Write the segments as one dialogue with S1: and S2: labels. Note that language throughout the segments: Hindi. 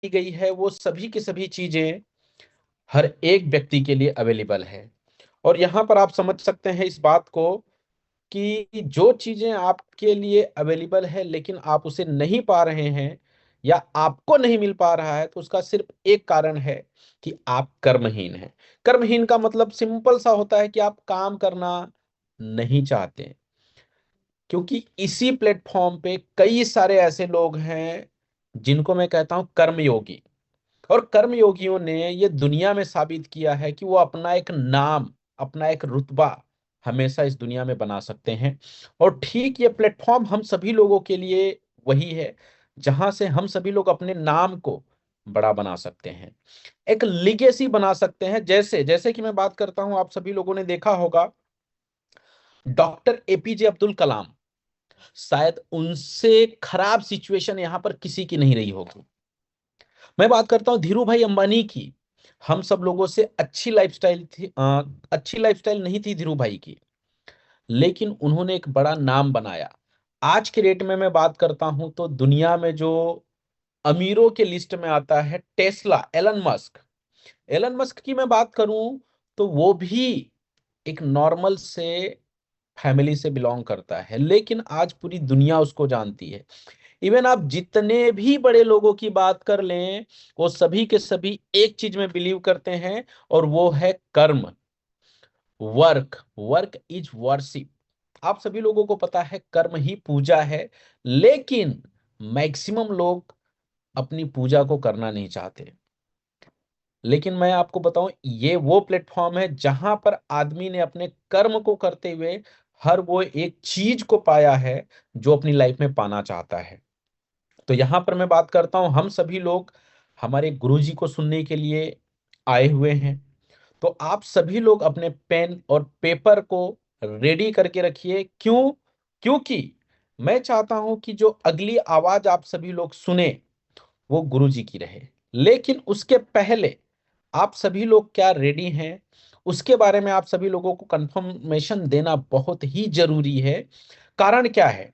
S1: गई है वो सभी की सभी चीजें हर एक व्यक्ति के लिए अवेलेबल है। और यहाँ पर आप समझ सकते हैं इस बात को कि जो चीजें आपके लिए अवेलेबल है लेकिन आप उसे नहीं पा रहे हैं या आपको नहीं मिल पा रहा है, तो उसका सिर्फ एक कारण है कि आप कर्महीन हैं। कर्महीन का मतलब सिंपल सा होता है कि आप काम करना नहीं चाहते, क्योंकि इसी प्लेटफॉर्म पे कई सारे ऐसे लोग हैं जिनको मैं कहता हूं कर्मयोगी। और कर्मयोगियों ने ये दुनिया में साबित किया है कि वो अपना एक नाम, अपना एक रुतबा हमेशा इस दुनिया में बना सकते हैं। और ठीक ये प्लेटफॉर्म हम सभी लोगों के लिए वही है जहां से हम सभी लोग अपने नाम को बड़ा बना सकते हैं, एक लिगेसी बना सकते हैं। जैसे जैसे कि मैं बात करता हूं, आप सभी लोगों ने देखा होगा डॉक्टर एपीजे अब्दुल कलाम, शायद उनसे खराब सिचुएशन यहां पर किसी की नहीं रही होगी। मैं बात करता हूं धीरू भाई अंबानी की, हम सब लोगों से अच्छी लाइफस्टाइल थी, अच्छी लाइफस्टाइल नहीं थी धीरू भाई की, लेकिन उन्होंने एक बड़ा नाम बनाया। आज के रेट में मैं बात करता हूं तो दुनिया में जो अमीरों के लिस्ट में आता है Tesla, Elon Musk. Elon Musk की मैं बात करूं तो वो भी एक नॉर्मल से फैमिली से बिलोंग करता है, लेकिन आज पूरी दुनिया उसको जानती है। इवन आप जितने भी बड़े लोगों की बात कर लें, वो सभी के सभी एक चीज में बिलीव करते हैं, और वो है कर्म, वर्क। Work is worship. आप सभी लोगों को पता है कर्म ही पूजा है, लेकिन मैक्सिमम लोग अपनी पूजा को करना नहीं चाहते। लेकिन मैं आपको बताऊं, ये वो प्लेटफॉर्म है जहां पर आदमी ने अपने कर्म को करते हुए हर वो एक चीज को पाया है जो अपनी लाइफ में पाना चाहता है। तो यहां पर मैं बात करता हूं, हम सभी लोग हमारे गुरुजी को सुनने के लिए आए हुए हैं। तो आप सभी लोग अपने पेन और पेपर को रेडी करके रखिए। क्यों? क्योंकि मैं चाहता हूं कि जो अगली आवाज आप सभी लोग सुने वो गुरुजी की रहे। लेकिन उसके पहले आप सभी लोग क्या रेडी हैं, उसके बारे में आप सभी लोगों को कंफर्मेशन देना बहुत ही जरूरी है। कारण क्या है?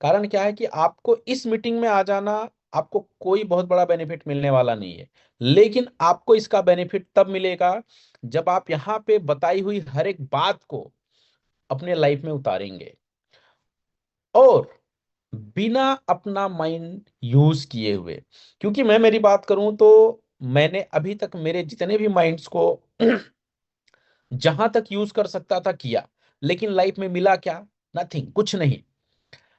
S1: कारण क्या है कि आपको इस मीटिंग में आ जाना, आपको कोई बहुत बड़ा बेनिफिट मिलने वाला नहीं है, लेकिन आपको इसका बेनिफिट तब मिलेगा जब आप यहाँ पे बताई हुई हर एक बात को अपने लाइफ में उतारेंगे, और बिना अपना माइंड यूज किए हुए। क्योंकि मैं मेरी बात करूं तो मैंने अभी तक मेरे जितने भी माइंड्स को जहां तक यूज कर सकता था किया, लेकिन लाइफ में मिला क्या? नथिंग, कुछ नहीं।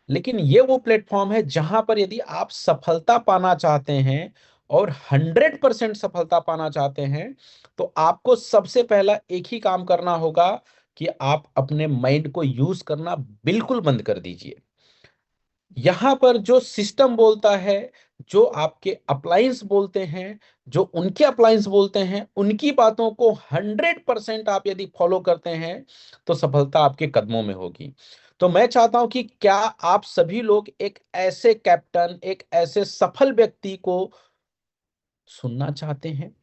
S1: लेकिन ये वो प्लेटफॉर्म है जहां पर यदि आप सफलता पाना चाहते हैं और 100% सफलता पाना चाहते हैं, तो आपको सबसे पहला एक ही काम करना होगा कि आप अपने माइंड को यूज करना बिल्कुल बंद कर दीजिए। यहां पर जो सिस्टम बोलता है, जो आपके अप्लायंस बोलते हैं, जो उनके अप्लायंस बोलते हैं, उनकी बातों को 100% आप यदि फॉलो करते हैं तो सफलता आपके कदमों में होगी। तो मैं चाहता हूं कि क्या आप सभी लोग एक ऐसे कैप्टन, एक ऐसे सफल व्यक्ति को सुनना चाहते हैं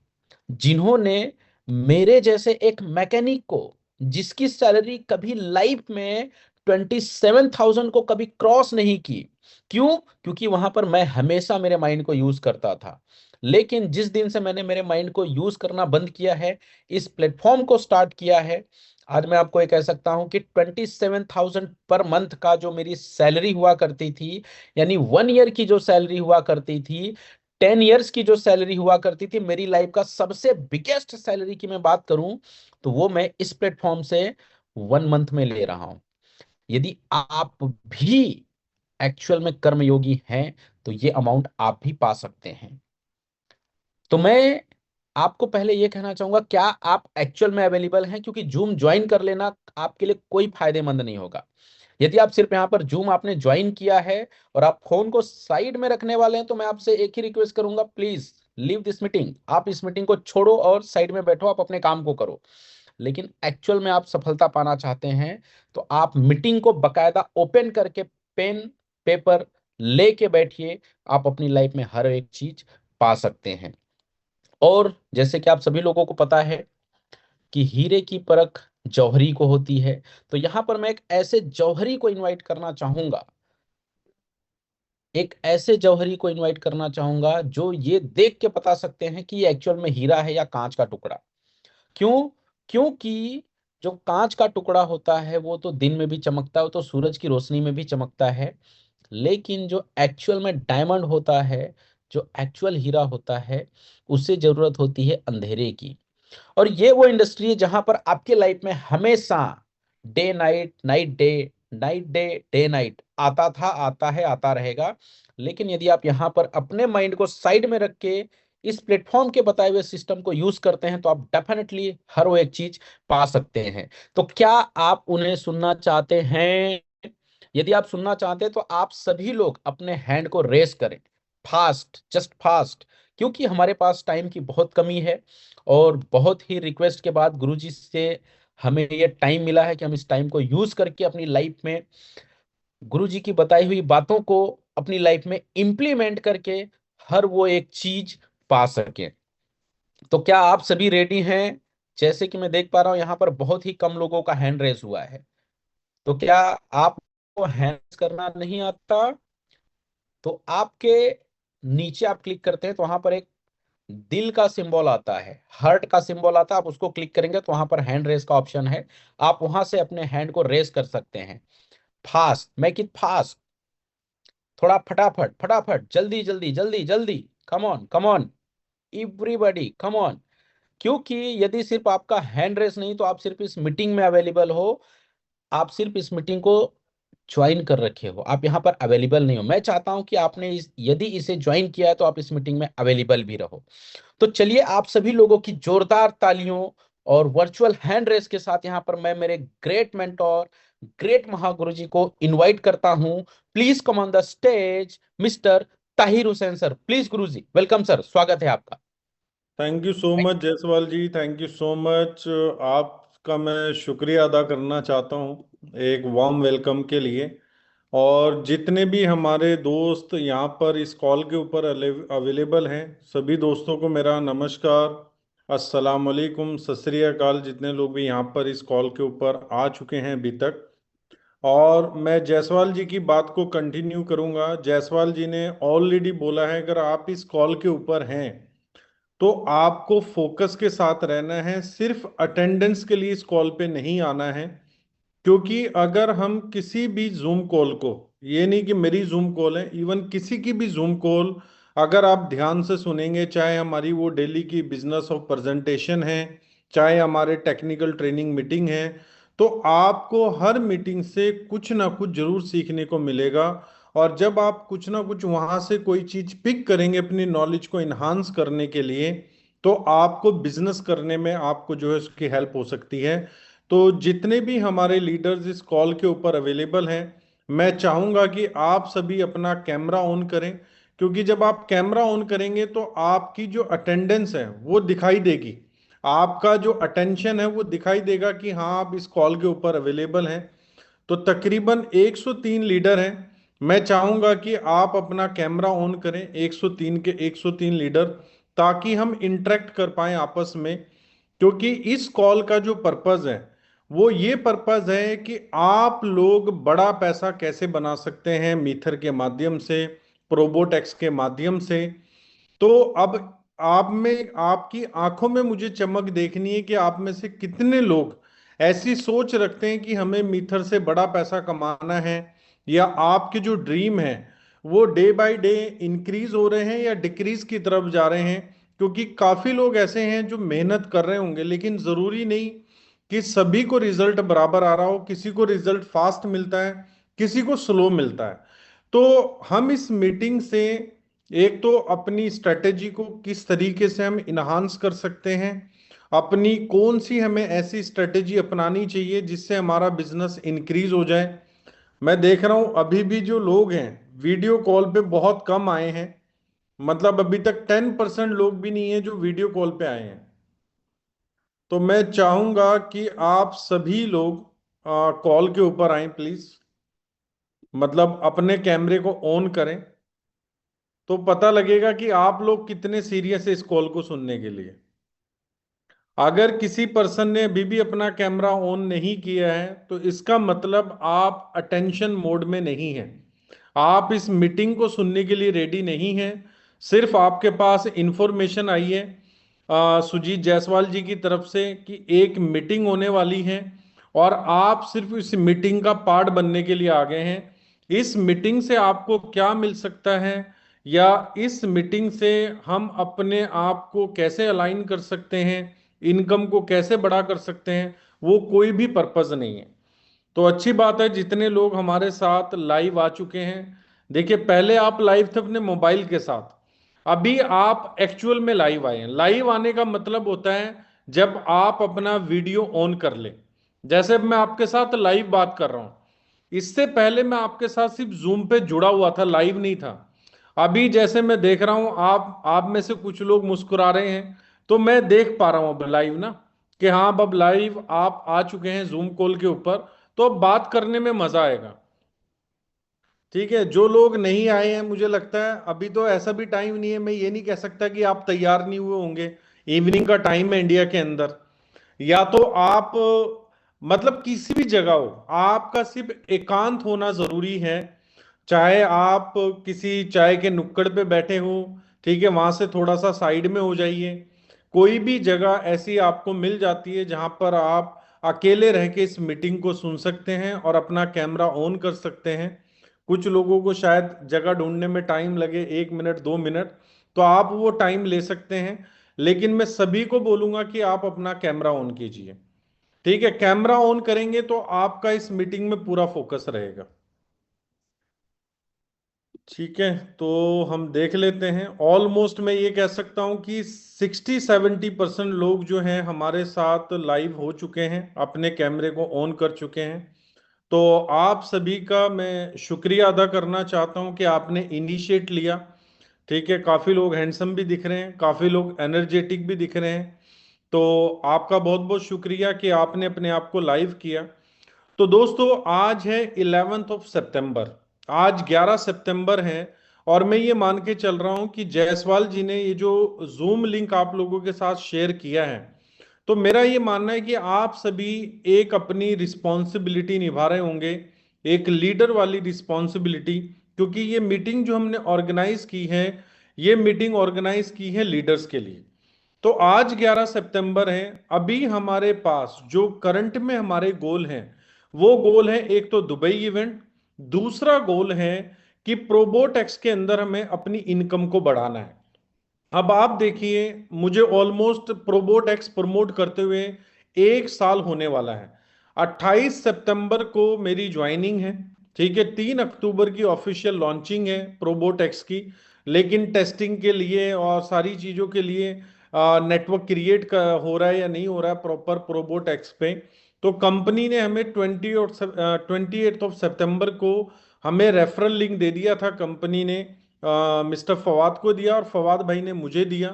S1: जिन्होंने मेरे जैसे एक मैकेनिक को, जिसकी सैलरी कभी लाइफ में 27,000 को कभी क्रॉस नहीं की। क्यों? क्योंकि वहां पर मैं हमेशा मेरे माइंड को यूज करता था। लेकिन जिस दिन से मैंने मेरे माइंड को यूज करना बंद किया है, इस प्लेटफॉर्म को स्टार्ट किया है, आज मैं आपको ये कह सकता हूं कि 27,000 पर मंथ का जो मेरी सैलरी हुआ करती थी, यानी 1 ईयर की जो सैलरी हुआ करती थी, 10 ईयर्स की जो सैलरी हुआ करती थी, मेरी लाइफ का सबसे बिगेस्ट सैलरी की मैं बात करूं तो वो मैं इस प्लेटफॉर्म से 1 मंथ में ले रहा हूं। यदि आप भी एक्चुअल में कर्मयोगी हैं तो ये अमाउंट आप भी पा सकते हैं। तो मैं आपको पहले ये कहना चाहूंगा, क्या आप एक्चुअल में अवेलेबल हैं? क्योंकि जूम ज्वाइन कर लेना आपके लिए कोई फायदेमंद नहीं होगा। यदि आप सिर्फ यहाँ पर जूम आपने ज्वाइन किया है और आप फोन को साइड में रखने वाले हैं, तो मैं आपसे एक ही रिक्वेस्ट करूंगा, प्लीज लीव दिस मीटिंग। आप इस मीटिंग को छोड़ो और साइड में बैठो, आप अपने काम को करो। लेकिन एक्चुअल में आप सफलता पाना चाहते हैं तो आप मीटिंग को बकायदा ओपन करके पेन पेपर लेके बैठिए। आप अपनी लाइफ में हर एक चीज पा सकते हैं। और जैसे कि आप सभी लोगों को पता है कि हीरे की परख जौहरी को होती है, तो यहां पर मैं एक ऐसे जौहरी को इनवाइट करना चाहूंगा एक ऐसे जौहरी को इनवाइट करना चाहूंगा जो ये देख के बता सकते हैं कि ये एक्चुअल में हीरा है या कांच का टुकड़ा। क्यों? क्योंकि जो कांच का टुकड़ा होता है वो तो दिन में भी चमकता है, वो तो सूरज की रोशनी में भी चमकता है। लेकिन जो एक्चुअल में डायमंड होता है, जो एक्चुअल हीरा होता है, उसे जरूरत होती है अंधेरे की। और ये वो इंडस्ट्री है जहां पर आपके लाइफ में हमेशा day night, night day, night day, day night आता था, आता है, आता रहेगा। लेकिन यदि आप यहाँ पर अपने माइंड को साइड में रख के इस प्लेटफॉर्म के बताए हुए सिस्टम को यूज करते हैं तो आप डेफिनेटली हर वो एक चीज पा सकते हैं। तो क्या आप उन्हें सुनना चाहते हैं? यदि आप सुनना चाहते हैं तो आप सभी लोग अपने हैंड को रेस करें, फास्ट, जस्ट फास्ट। क्योंकि हमारे पास टाइम की बहुत कमी है और बहुत ही रिक्वेस्ट के बाद गुरुजी से हमें ये टाइम मिला है कि हम इस टाइम को यूज करके अपनी लाइफ में गुरुजी की बताई हुई बातों को अपनी लाइफ में इंप्लीमेंट करके हर वो एक चीज पा सकें। तो क्या आप सभी रेडी हैं? जैसे कि मैं देख पा रहा हूं यहाँ पर बहुत ही कम लोगों का हैंड रेस हुआ है। तो क्या आपको हैंड करना नहीं आता? तो आपके नीचे आप क्लिक करते हैं तो वहां पर एक दिल का सिंबल आता है, हार्ट का सिंबल आता है, आप उसको क्लिक करेंगे तो वहां पर हैंड रेस का ऑप्शन है। आप वहां से अपने हैंड को रेस कर सकते हैं। फास्ट, मेक इट फास्ट, थोड़ा फटाफट फटाफट, जल्दी जल्दी जल्दी जल्दी। Come on, come on, everybody come on. क्योंकि यदि सिर्फ आपका हैंड रेस नहीं तो आप सिर्फ इस मीटिंग में अवेलेबल हो, आप सिर्फ इस मीटिंग को ज्वाइन कर रखे हो, आप यहाँ पर अवेलेबल नहीं हो। मैं चाहता हूं कि आपने यदि इसे ज्वाइन किया है तो आप इस मीटिंग में अवेलेबल भी रहो। तो चलिए आप सभी लोगों की जोरदार तालियों और वर्चुअल हैंड रेस के साथ यहाँ पर मैं मेरे ग्रेट मेंटोर, ग्रेट महागुरु जी को इनवाइट करता हूं। Please come on the stage mister Tahir Hussain sir, please गुरु जी, वेलकम सर, स्वागत है आपका।
S2: Thank you so much Jaiswal ji, thank you so much. आपका मैं शुक्रिया अदा करना चाहता हूँ एक वार्म वेलकम के लिए। और जितने भी हमारे दोस्त यहाँ पर इस कॉल के ऊपर अवेलेबल हैं, सभी दोस्तों को मेरा नमस्कार, अस्सलाम वालेकुम, सत श्री अकाल। जितने लोग भी यहाँ पर इस कॉल के ऊपर आ चुके हैं अभी तक। और मैं जायसवाल जी की बात को कंटिन्यू करूँगा। जायसवाल जी ने ऑलरेडी बोला है, अगर आप इस कॉल के ऊपर हैं तो आपको फोकस के साथ रहना है, सिर्फ अटेंडेंस के लिए इस कॉल पे नहीं आना है। क्योंकि अगर हम किसी भी जूम कॉल को, ये नहीं कि मेरी जूम कॉल है, इवन किसी की भी जूम कॉल अगर आप ध्यान से सुनेंगे, चाहे हमारी वो डेली की बिजनेस ऑफ प्रेजेंटेशन है, चाहे हमारे टेक्निकल ट्रेनिंग मीटिंग है, तो आपको हर मीटिंग से कुछ ना कुछ जरूर सीखने को मिलेगा। और जब आप कुछ ना कुछ वहां से कोई चीज पिक करेंगे अपनी नॉलेज को इन्हांस करने के लिए, तो आपको बिजनेस करने में आपको जो है उसकी हेल्प हो सकती है। तो जितने भी हमारे लीडर्स इस कॉल के ऊपर अवेलेबल हैं, मैं चाहूंगा कि आप सभी अपना कैमरा ऑन करें। क्योंकि जब आप कैमरा ऑन करेंगे तो आपकी जो अटेंडेंस है वो दिखाई देगी, आपका जो अटेंशन है वो दिखाई देगा कि हाँ आप इस कॉल के ऊपर अवेलेबल हैं। तो तकरीबन 103 लीडर हैं। मैं चाहूंगा कि आप अपना कैमरा ऑन करें, 103 के 103 लीडर, ताकि हम इंटरेक्ट कर पाएं आपस में। क्योंकि इस कॉल का जो पर्पज है वो ये पर्पज है कि आप लोग बड़ा पैसा कैसे बना सकते हैं मीथर के माध्यम से, प्रोबोटेक्स के माध्यम से। तो अब आप में, आपकी आंखों में मुझे चमक देखनी है कि आप में से कितने लोग ऐसी सोच रखते हैं कि हमें मीथर से बड़ा पैसा कमाना है, या आपके जो ड्रीम है वो डे बाय डे इंक्रीज हो रहे हैं या डिक्रीज की तरफ जा रहे हैं। क्योंकि काफी लोग ऐसे हैं जो मेहनत कर रहे होंगे, लेकिन जरूरी नहीं कि सभी को रिजल्ट बराबर आ रहा हो। किसी को रिजल्ट फास्ट मिलता है, किसी को स्लो मिलता है। तो हम इस मीटिंग से एक तो अपनी स्ट्रेटेजी को किस तरीके से हम इन्हांस कर सकते हैं, अपनी कौन सी हमें ऐसी स्ट्रेटेजी अपनानी चाहिए जिससे हमारा बिजनेस इंक्रीज हो जाए। मैं देख रहा हूं अभी भी जो लोग हैं वीडियो कॉल पे बहुत कम आए हैं। मतलब अभी तक 10% लोग भी नहीं है जो वीडियो कॉल पे आए हैं। तो मैं चाहूंगा कि आप सभी लोग कॉल के ऊपर आए प्लीज। मतलब अपने कैमरे को ऑन करें, तो पता लगेगा कि आप लोग कितने सीरियस है इस कॉल को सुनने के लिए। अगर किसी पर्सन ने अभी भी अपना कैमरा ऑन नहीं किया है तो इसका मतलब आप अटेंशन मोड में नहीं है। आप इस मीटिंग को सुनने के लिए रेडी नहीं हैं। सिर्फ आपके पास इंफॉर्मेशन आई है सुजीत जायसवाल जी की तरफ से कि एक मीटिंग होने वाली है, और आप सिर्फ इस मीटिंग का पार्ट बनने के लिए आ गए हैं। इस मीटिंग से आपको क्या मिल सकता है, या इस मीटिंग से हम अपने आप को कैसे अलाइन कर सकते हैं, इनकम को कैसे बड़ा कर सकते हैं, वो कोई भी पर्पज नहीं है। तो अच्छी बात है जितने लोग हमारे साथ लाइव आ चुके हैं। देखिए, पहले आप लाइव थे अपने मोबाइल के साथ, अभी आप एक्चुअल में लाइव आए हैं। लाइव आने का मतलब होता है जब आप अपना वीडियो ऑन कर ले। जैसे अब मैं आपके साथ लाइव बात कर रहा हूं, इससे पहले मैं आपके साथ सिर्फ जूम पे जुड़ा हुआ था, लाइव नहीं था। अभी जैसे मैं देख रहा हूं, आप में से कुछ लोग मुस्कुरा रहे हैं, तो मैं देख पा रहा हूं अब लाइव ना, कि हाँ अब लाइव आप आ चुके हैं जूम कॉल के ऊपर। तो अब बात करने में मजा आएगा। ठीक है, जो लोग नहीं आए हैं, मुझे लगता है अभी तो ऐसा भी टाइम नहीं है, मैं ये नहीं कह सकता कि आप तैयार नहीं हुए होंगे। इवनिंग का टाइम है इंडिया के अंदर। या तो आप मतलब किसी भी जगह हो, आपका सिर्फ एकांत होना जरूरी है। चाहे आप किसी चाय के नुक्कड़ पे बैठे हो, ठीक है, वहां से थोड़ा सा साइड में हो जाइए। कोई भी जगह ऐसी आपको मिल जाती है जहां पर आप अकेले रह के इस मीटिंग को सुन सकते हैं और अपना कैमरा ऑन कर सकते हैं। कुछ लोगों को शायद जगह ढूंढने में टाइम लगे, 1 मिनट 2 मिनट, तो आप वो टाइम ले सकते हैं। लेकिन मैं सभी को बोलूंगा कि आप अपना कैमरा ऑन कीजिए। ठीक है, कैमरा ऑन करेंगे तो आपका इस मीटिंग में पूरा फोकस रहेगा। ठीक है, तो हम देख लेते हैं। ऑलमोस्ट मैं ये कह सकता हूं कि 60-70% लोग जो हैं हमारे साथ लाइव हो चुके हैं, अपने कैमरे को ऑन कर चुके हैं। तो आप सभी का मैं शुक्रिया अदा करना चाहता हूं कि आपने इनिशिएट लिया। ठीक है, काफी लोग हैंडसम भी दिख रहे हैं, काफी लोग एनर्जेटिक भी दिख रहे हैं। तो आपका बहुत बहुत शुक्रिया कि आपने अपने आप को लाइव किया। तो दोस्तों, आज है 11 सितंबर, आज 11 सितंबर है। और मैं ये मान के चल रहा हूं कि जायसवाल जी ने ये जो जूम लिंक आप लोगों के साथ शेयर किया है, तो मेरा ये मानना है कि आप सभी एक अपनी रिस्पॉन्सिबिलिटी निभा रहे होंगे, एक लीडर वाली रिस्पॉन्सिबिलिटी। क्योंकि ये मीटिंग जो हमने ऑर्गेनाइज की है, ये मीटिंग ऑर्गेनाइज की है लीडर्स के लिए। तो आज 11 सितंबर है। अभी हमारे पास जो करंट में हमारे गोल हैं, वो गोल है, एक तो दुबई इवेंट, दूसरा गोल है कि प्रोबोटेक्स के अंदर हमें अपनी इनकम को बढ़ाना है। अब आप देखिए, मुझे ऑलमोस्ट प्रोबोटेक्स प्रमोट करते हुए 1 साल होने वाला है। 28 सितंबर को मेरी ज्वाइनिंग है। ठीक है, 3 अक्टूबर की ऑफिशियल लॉन्चिंग है प्रोबोटेक्स की। लेकिन टेस्टिंग के लिए और सारी चीज़ों के लिए नेटवर्क क्रिएट हो रहा है या नहीं हो रहा है प्रॉपर प्रोबोटेक्स पे। तो कंपनी ने हमें 28 सितंबर को हमें रेफरल लिंक दे दिया था। कंपनी ने मिस्टर फवाद को दिया और फवाद भाई ने मुझे दिया।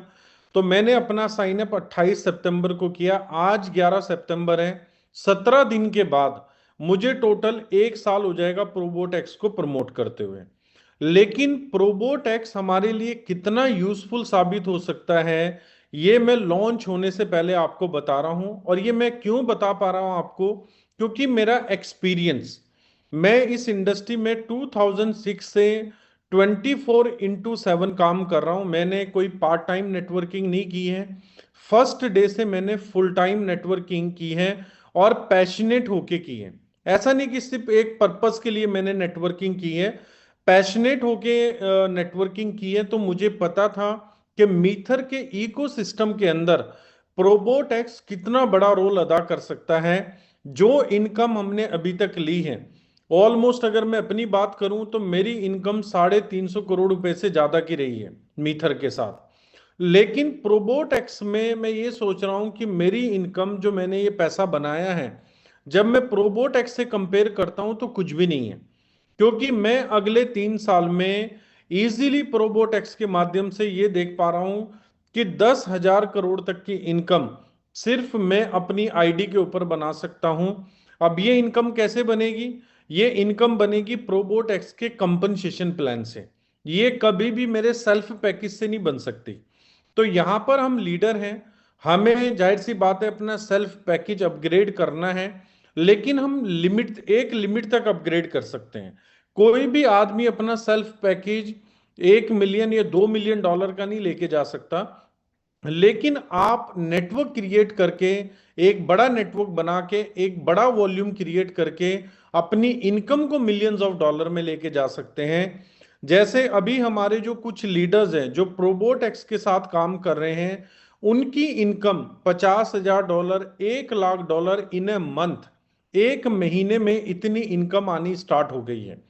S2: तो मैंने अपना साइन अप 28 सितंबर को किया। आज 11 सितंबर है। 17 दिन के बाद मुझे टोटल 1 साल हो जाएगा प्रोबोटेक्स को प्रमोट करते हुए। लेकिन प्रोबोटेक्स हमारे लिए कितना यूजफुल साबित हो सकता है, ये मैं लॉन्च होने से पहले आपको बता रहा हूं। और ये मैं क्यों बता पा रहा हूं आपको, क्योंकि मेरा एक्सपीरियंस, मैं इस इंडस्ट्री में 2006 से 24x7 काम कर रहा हूं। मैंने कोई पार्ट टाइम नेटवर्किंग नहीं की है। फर्स्ट डे से मैंने फुल टाइम नेटवर्किंग की है, और पैशनेट होके की है। ऐसा नहीं कि सिर्फ एक पर्पस के लिए मैंने नेटवर्किंग की है, पैशनेट होके नेटवर्किंग की है। तो मुझे पता था कि मीथर के इकोसिस्टम के अंदर प्रोबोटेक्स कितना बड़ा रोल अदा कर सकता है। जो इनकम हमने अभी तक ली है, ऑलमोस्ट अगर मैं अपनी बात करूं तो मेरी इनकम 350 करोड़ रुपए से ज्यादा की रही है मीथर के साथ। लेकिन प्रोबोटेक्स में मैं ये सोच रहा हूं कि मेरी इनकम, जो मैंने ये पैसा बनाया है, जब मैं प्रोबोटेक्स से कंपेयर करता हूं तो कुछ भी नहीं है। क्योंकि मैं अगले 3 साल में इजीली प्रोबोटेक्स के माध्यम से ये देख पा रहा हूं कि 10,000 करोड़ तक की इनकम सिर्फ मैं अपनी आईडी के ऊपर बना सकता हूं। अब ये इनकम कैसे बनेगी? ये इनकम बनेगी प्रोबोटेक्स के कंपनसेशन प्लान से। ये कभी भी मेरे सेल्फ पैकेज से नहीं बन सकती। तो यहां पर हम लीडर हैं, हमें जाहिर सी बात है अपना सेल्फ पैकेज अपग्रेड करना है। लेकिन हम एक लिमिट तक अपग्रेड कर सकते हैं। कोई भी आदमी अपना सेल्फ पैकेज 1 मिलियन या 2 मिलियन डॉलर का नहीं लेके जा सकता। लेकिन आप नेटवर्क क्रिएट करके, एक बड़ा नेटवर्क बना के, एक बड़ा वॉल्यूम क्रिएट करके अपनी इनकम को मिलियंस ऑफ डॉलर में लेके जा सकते हैं। जैसे अभी हमारे जो कुछ लीडर्स हैं जो प्रोबोट एक्स के साथ काम कर रहे हैं, उनकी income 50,000 dollar, 1 lakh dollar in a month, एक महीने में इतनी इनकम आनी स्टार्ट हो गई है।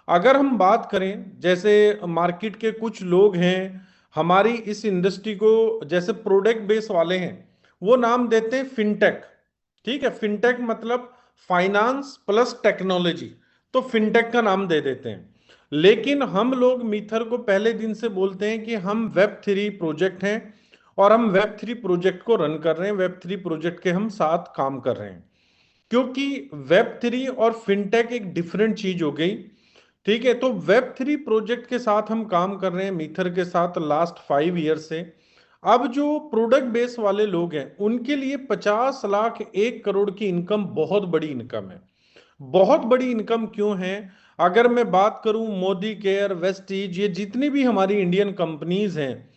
S2: अगर हम बात करें, जैसे मार्केट के कुछ लोग हैं हमारी इस इंडस्ट्री को, जैसे प्रोडक्ट बेस वाले हैं, वो नाम देते हैं फिनटेक। ठीक है, फिनटेक मतलब फाइनेंस प्लस टेक्नोलॉजी, तो फिनटेक का नाम दे देते हैं। लेकिन हम लोग मीथर को पहले दिन से बोलते हैं कि हम वेब 3 प्रोजेक्ट हैं, और हम वेब 3 प्रोजेक्ट को रन कर रहे हैं, वेब 3 प्रोजेक्ट के हम साथ काम कर रहे हैं। क्योंकि वेब 3 और फिनटेक एक डिफरेंट चीज हो गई। ठीक है, तो वेब 3 प्रोजेक्ट के साथ हम काम कर रहे हैं मीथर के साथ लास्ट 5 ईयर से। अब जो प्रोडक्ट बेस वाले लोग हैं उनके लिए 50 लाख 1 करोड़ की इनकम बहुत बड़ी इनकम है। बहुत बड़ी इनकम क्यों है? अगर मैं बात करूं मोदी केयर, वेस्टीज, ये जितनी भी हमारी इंडियन कंपनीज हैं,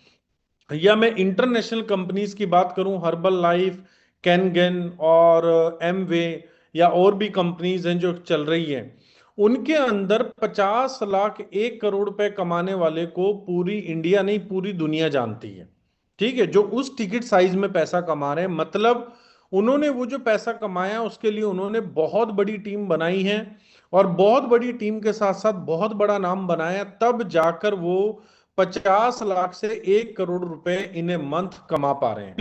S2: या मैं इंटरनेशनल कंपनीज की बात करूं, हर्बल लाइफ, कैनगन और एमवे, या और भी कंपनीज हैं जो चल रही हैं, उनके अंदर 50 लाख 1 करोड़ रुपए कमाने वाले को पूरी इंडिया नहीं पूरी दुनिया जानती है। ठीक है, जो उस टिकट साइज में पैसा कमा रहे हैं, मतलब उन्होंने वो जो पैसा कमाया उसके लिए उन्होंने बहुत बड़ी टीम बनाई है, और बहुत बड़ी टीम के साथ साथ बहुत बड़ा नाम बनाया, तब जाकर वो 50 लाख से 1 करोड़ रुपए इन ए मंथ कमा पा रहे हैं।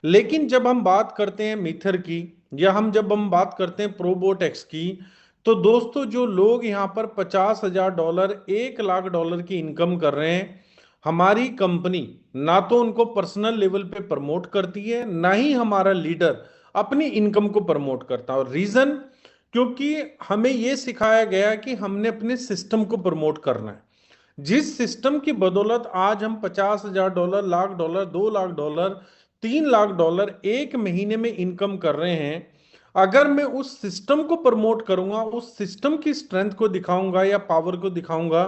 S2: लेकिन जब हम बात करते हैं मीथर की, या जब हम बात करते हैं प्रोबोटेक्स की, तो दोस्तों जो लोग यहाँ पर 50,000 डॉलर, 1 लाख डॉलर की इनकम कर रहे हैं, हमारी कंपनी ना तो उनको पर्सनल लेवल पे प्रमोट करती है, ना ही हमारा लीडर अपनी इनकम को प्रमोट करता है। और रीजन, क्योंकि हमें यह सिखाया गया कि हमने अपने सिस्टम को प्रमोट करना है। जिस सिस्टम की बदौलत आज हम 50,000 dollar, lakh dollar, 2 lakh dollar, 3 lakh dollar एक महीने में इनकम कर रहे हैं, अगर मैं उस सिस्टम को प्रमोट करूंगा, उस सिस्टम की स्ट्रेंथ को दिखाऊंगा या पावर को दिखाऊंगा,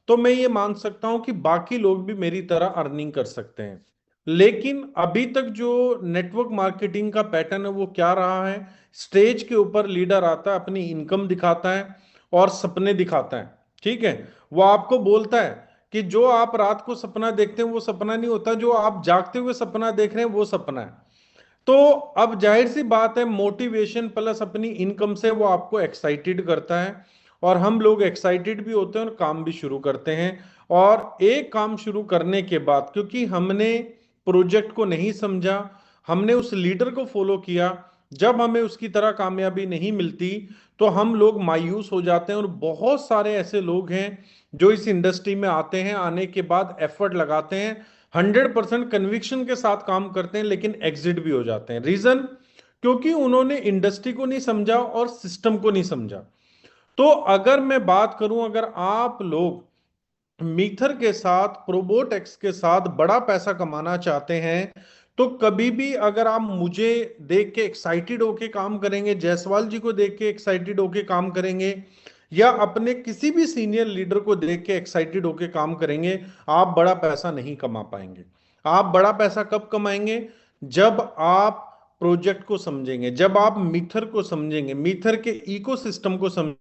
S2: तो मैं ये मान सकता हूं कि बाकी लोग भी मेरी तरह अर्निंग कर सकते हैं। लेकिन अभी तक जो नेटवर्क मार्केटिंग का पैटर्न है वो क्या रहा है? स्टेज के ऊपर लीडर आता है, अपनी इनकम दिखाता है और सपने दिखाता है। ठीक है, वो आपको बोलता है कि जो आप रात को सपना देखते हैं वो सपना नहीं होता, जो आप जागते हुए सपना देख रहे हैं वो सपना है। तो अब जाहिर सी बात है, मोटिवेशन प्लस अपनी इनकम से वो आपको एक्साइटेड करता है, और हम लोग एक्साइटेड भी होते हैं और काम भी शुरू करते हैं। और एक काम शुरू करने के बाद, क्योंकि हमने प्रोजेक्ट को नहीं समझा, हमने उस लीडर को फॉलो किया, जब हमें उसकी तरह कामयाबी नहीं मिलती तो हम लोग मायूस हो जाते हैं। और बहुत सारे ऐसे लोग हैं जो इस इंडस्ट्री में आते हैं, आने के बाद एफर्ट लगाते हैं, 100% कन्विक्शन के साथ काम करते हैं, लेकिन एग्जिट भी हो जाते हैं। रीजन, क्योंकि उन्होंने इंडस्ट्री को नहीं समझा और सिस्टम को नहीं समझा। तो अगर मैं बात करूं, अगर आप लोग मीथर के साथ, प्रोबोटेक्स के साथ बड़ा पैसा कमाना चाहते हैं, तो कभी भी अगर आप मुझे देख के एक्साइटेड होके काम करेंगे, जायसवाल जी को देख के एक्साइटेड होके काम करेंगे, या अपने किसी भी सीनियर लीडर को देख के एक्साइटेड होके काम करेंगे, आप बड़ा पैसा नहीं कमा पाएंगे। आप बड़ा पैसा कब कमाएंगे? जब आप प्रोजेक्ट को समझेंगे, जब आप मीथर को समझेंगे, मीथर के इकोसिस्टम को समझेंगे,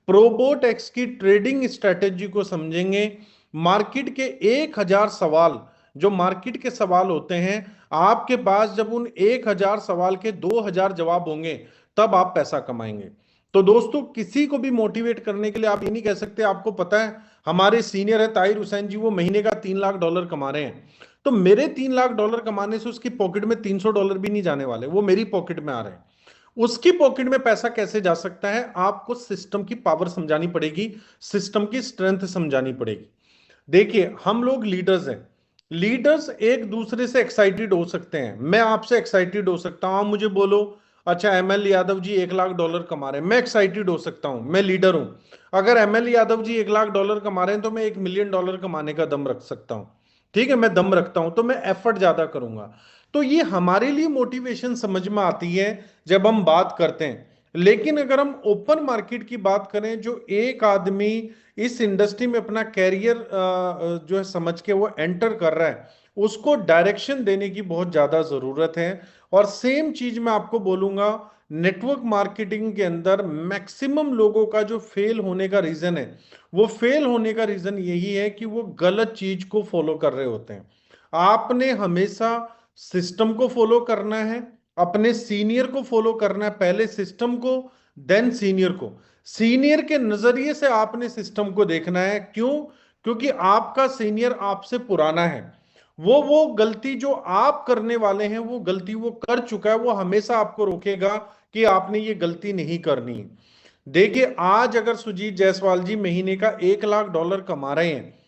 S2: प्रोबोटेक्स की ट्रेडिंग स्ट्रेटेजी को समझेंगे, मार्केट के 1,000 सवाल, जो मार्केट के सवाल होते हैं, आपके पास जब उन 1,000 सवाल के 2,000 जवाब होंगे, तब आप पैसा कमाएंगे। तो दोस्तों, किसी को भी मोटिवेट करने के लिए आप ये नहीं कह सकते, आपको पता है हमारे सीनियर है ताहिर हुसैन जी, वो महीने का 3 लाख डॉलर कमा रहे हैं, तो मेरे 3 लाख डॉलर कमाने से उसकी पॉकेट में 300 डॉलर भी नहीं जाने वाले, वो मेरी पॉकेट में आ रहे हैं। उसकी पॉकेट में पैसा कैसे जा सकता है? आपको सिस्टम की पावर समझानी पड़ेगी, सिस्टम की स्ट्रेंथ समझानी पड़ेगी। देखिए, हम लोग लीडर्स हैं, लीडर्स एक दूसरे से एक्साइटेड हो सकते हैं। मैं आपसे एक्साइटेड हो सकता हूं, आप मुझे बोलो अच्छा एमएल यादव जी 1 लाख डॉलर कमा रहे हैं, मैं एक्साइटेड हो सकता हूं, मैं लीडर हूं। अगर एमएल यादव जी 1 लाख डॉलर कमा रहे हैं तो मैं 1 मिलियन डॉलर कमाने का दम रख सकता हूं। ठीक है, मैं दम रखता हूं, तो मैं एफर्ट ज्यादा करूंगा। तो ये हमारे लिए मोटिवेशन समझ में आती है जब हम बात करते हैं। लेकिन अगर हम ओपन मार्केट की बात करें, जो एक आदमी इस इंडस्ट्री में अपना कैरियर जो है समझ के वो एंटर कर रहा है, उसको डायरेक्शन देने की बहुत ज्यादा जरूरत है। और सेम चीज मैं आपको बोलूंगा, नेटवर्क मार्केटिंग के अंदर मैक्सिमम लोगों का जो फेल होने का रीजन है, वो फेल होने का रीजन यही है कि वो गलत चीज को फॉलो कर रहे होते हैं। आपने हमेशा सिस्टम को फॉलो करना है, अपने सीनियर को फॉलो करना है, पहले सिस्टम को देन सीनियर को। सीनियर के नजरिए से आपने सिस्टम को देखना है। क्यों? क्योंकि आपका सीनियर आपसे पुराना है। वो गलती जो आप करने वाले हैं, वो गलती वो कर चुका है, वो हमेशा आपको रोकेगा कि आपने ये गलती नहीं करनी है। देखिए, आज अगर सुजीत जायसवाल जी महीने का $1 लाख कमा रहे हैं,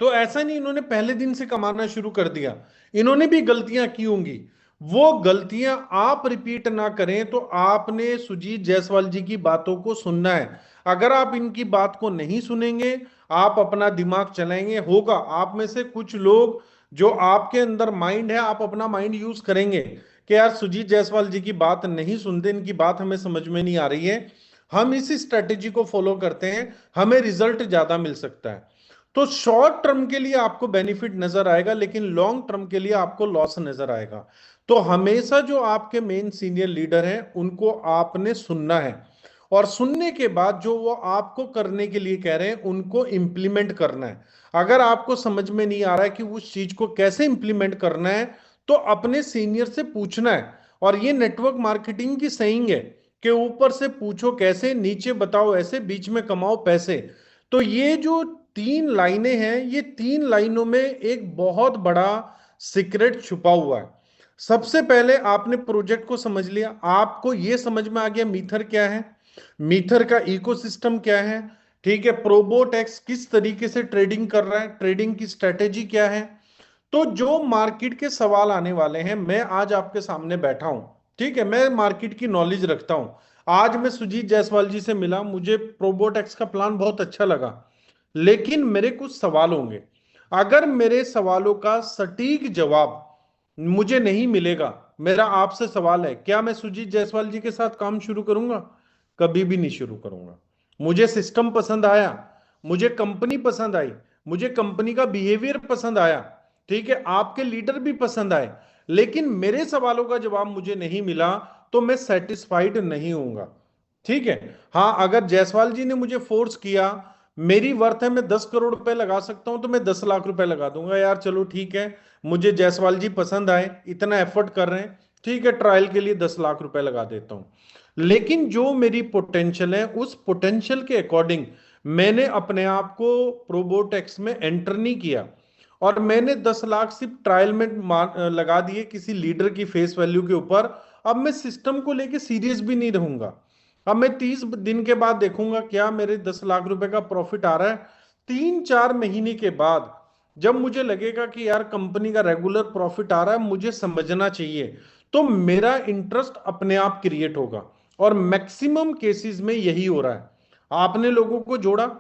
S2: तो ऐसा नहीं इन्होंने पहले दिन से कमाना शुरू कर दिया। इन्होंने भी गलतियां की होंगी। वो गलतियां आप रिपीट ना करें, तो आपने सुजीत जायसवाल जी की बातों को सुनना है। अगर आप इनकी बात को नहीं सुनेंगे, आप अपना दिमाग चलाएंगे, होगा आप में से कुछ लोग जो आपके अंदर माइंड है, आप अपना माइंड यूज करेंगे कि यार सुजीत जायसवाल जी की बात नहीं सुनते, इनकी बात हमें समझ में नहीं आ रही है, हम इसी स्ट्रेटेजी को फॉलो करते हैं, हमें रिजल्ट ज्यादा मिल सकता है। तो शॉर्ट टर्म के लिए आपको बेनिफिट नजर आएगा, लेकिन लॉन्ग टर्म के लिए आपको लॉस नजर आएगा। तो हमेशा जो आपके मेन सीनियर लीडर हैं, उनको आपने सुनना है, और सुनने के बाद जो वो आपको करने के लिए कह रहे हैं, उनको इंप्लीमेंट करना है। अगर आपको समझ में नहीं आ रहा है कि उस चीज को कैसे इंप्लीमेंट करना है, तो अपने सीनियर से पूछना है। और ये नेटवर्क मार्केटिंग की सही है कि ऊपर से पूछो कैसे, नीचे बताओ ऐसे, बीच में कमाओ पैसे। तो ये जो 3 लाइनें हैं, ये 3 लाइनों में एक बहुत बड़ा सीक्रेट छुपा हुआ है। सबसे पहले आपने प्रोजेक्ट को समझ लिया, आपको ये समझ में आ गया मीथर क्या है, मीथर का इकोसिस्टम क्या है, ठीक है, प्रोबोटेक्स किस तरीके से ट्रेडिंग कर रहा है, ट्रेडिंग की स्ट्रेटेजी क्या है। तो जो मार्केट के सवाल आने वाले हैं, मैं आज आपके सामने बैठा हूं, ठीक है, मैं मार्केट की नॉलेज रखता हूं। आज मैं सुजीत जायसवाल जी से मिला, मुझे प्रोबोटेक्स का प्लान बहुत अच्छा लगा, लेकिन मेरे कुछ सवाल होंगे। अगर मेरे सवालों का सटीक जवाब मुझे नहीं मिलेगा, मेरा आपसे सवाल है, क्या मैं सुजीत जायसवाल जी के साथ काम शुरू करूंगा? कभी भी नहीं शुरू करूंगा। मुझे सिस्टम पसंद आया, मुझे कंपनी पसंद आई, मुझे कंपनी का बिहेवियर पसंद आया, ठीक है, आपके लीडर भी पसंद आए, लेकिन मेरे सवालों का जवाब मुझे नहीं मिला, तो मैं सेटिस्फाइड नहीं होऊंगा। ठीक है। हाँ, अगर जायसवाल जी ने मुझे फोर्स किया, मेरी वर्थ है मैं 10 करोड़ रुपए लगा सकता हूं, तो मैं 10 लाख रुपए लगा दूंगा, यार चलो ठीक है, मुझे जायसवाल जी पसंद आए, इतना एफर्ट कर रहे हैं, ठीक है, ट्रायल के लिए 10 लाख रुपए लगा देता हूं। लेकिन जो मेरी पोटेंशियल है, उस पोटेंशियल के अकॉर्डिंग मैंने अपने आप को प्रोबोटेक्स में एंटर नहीं किया, और मैंने 10 लाख सिर्फ ट्रायल में लगा दिए किसी लीडर की फेस वैल्यू के ऊपर। अब मैं सिस्टम को लेके सीरियस भी नहीं रहूंगा। अब मैं 30 दिन के बाद देखूंगा क्या मेरे 10 लाख रुपए का प्रॉफिट आ रहा है। 3-4 महीने के बाद जब मुझे लगेगा कि यार कंपनी का रेगुलर प्रॉफिट आ रहा है, मुझे समझना चाहिए, तो मेरा इंटरेस्ट अपने आप क्रिएट होगा। और मैक्सिमम केसेस में यही हो रहा है। आपने लोगों को जोड़ा,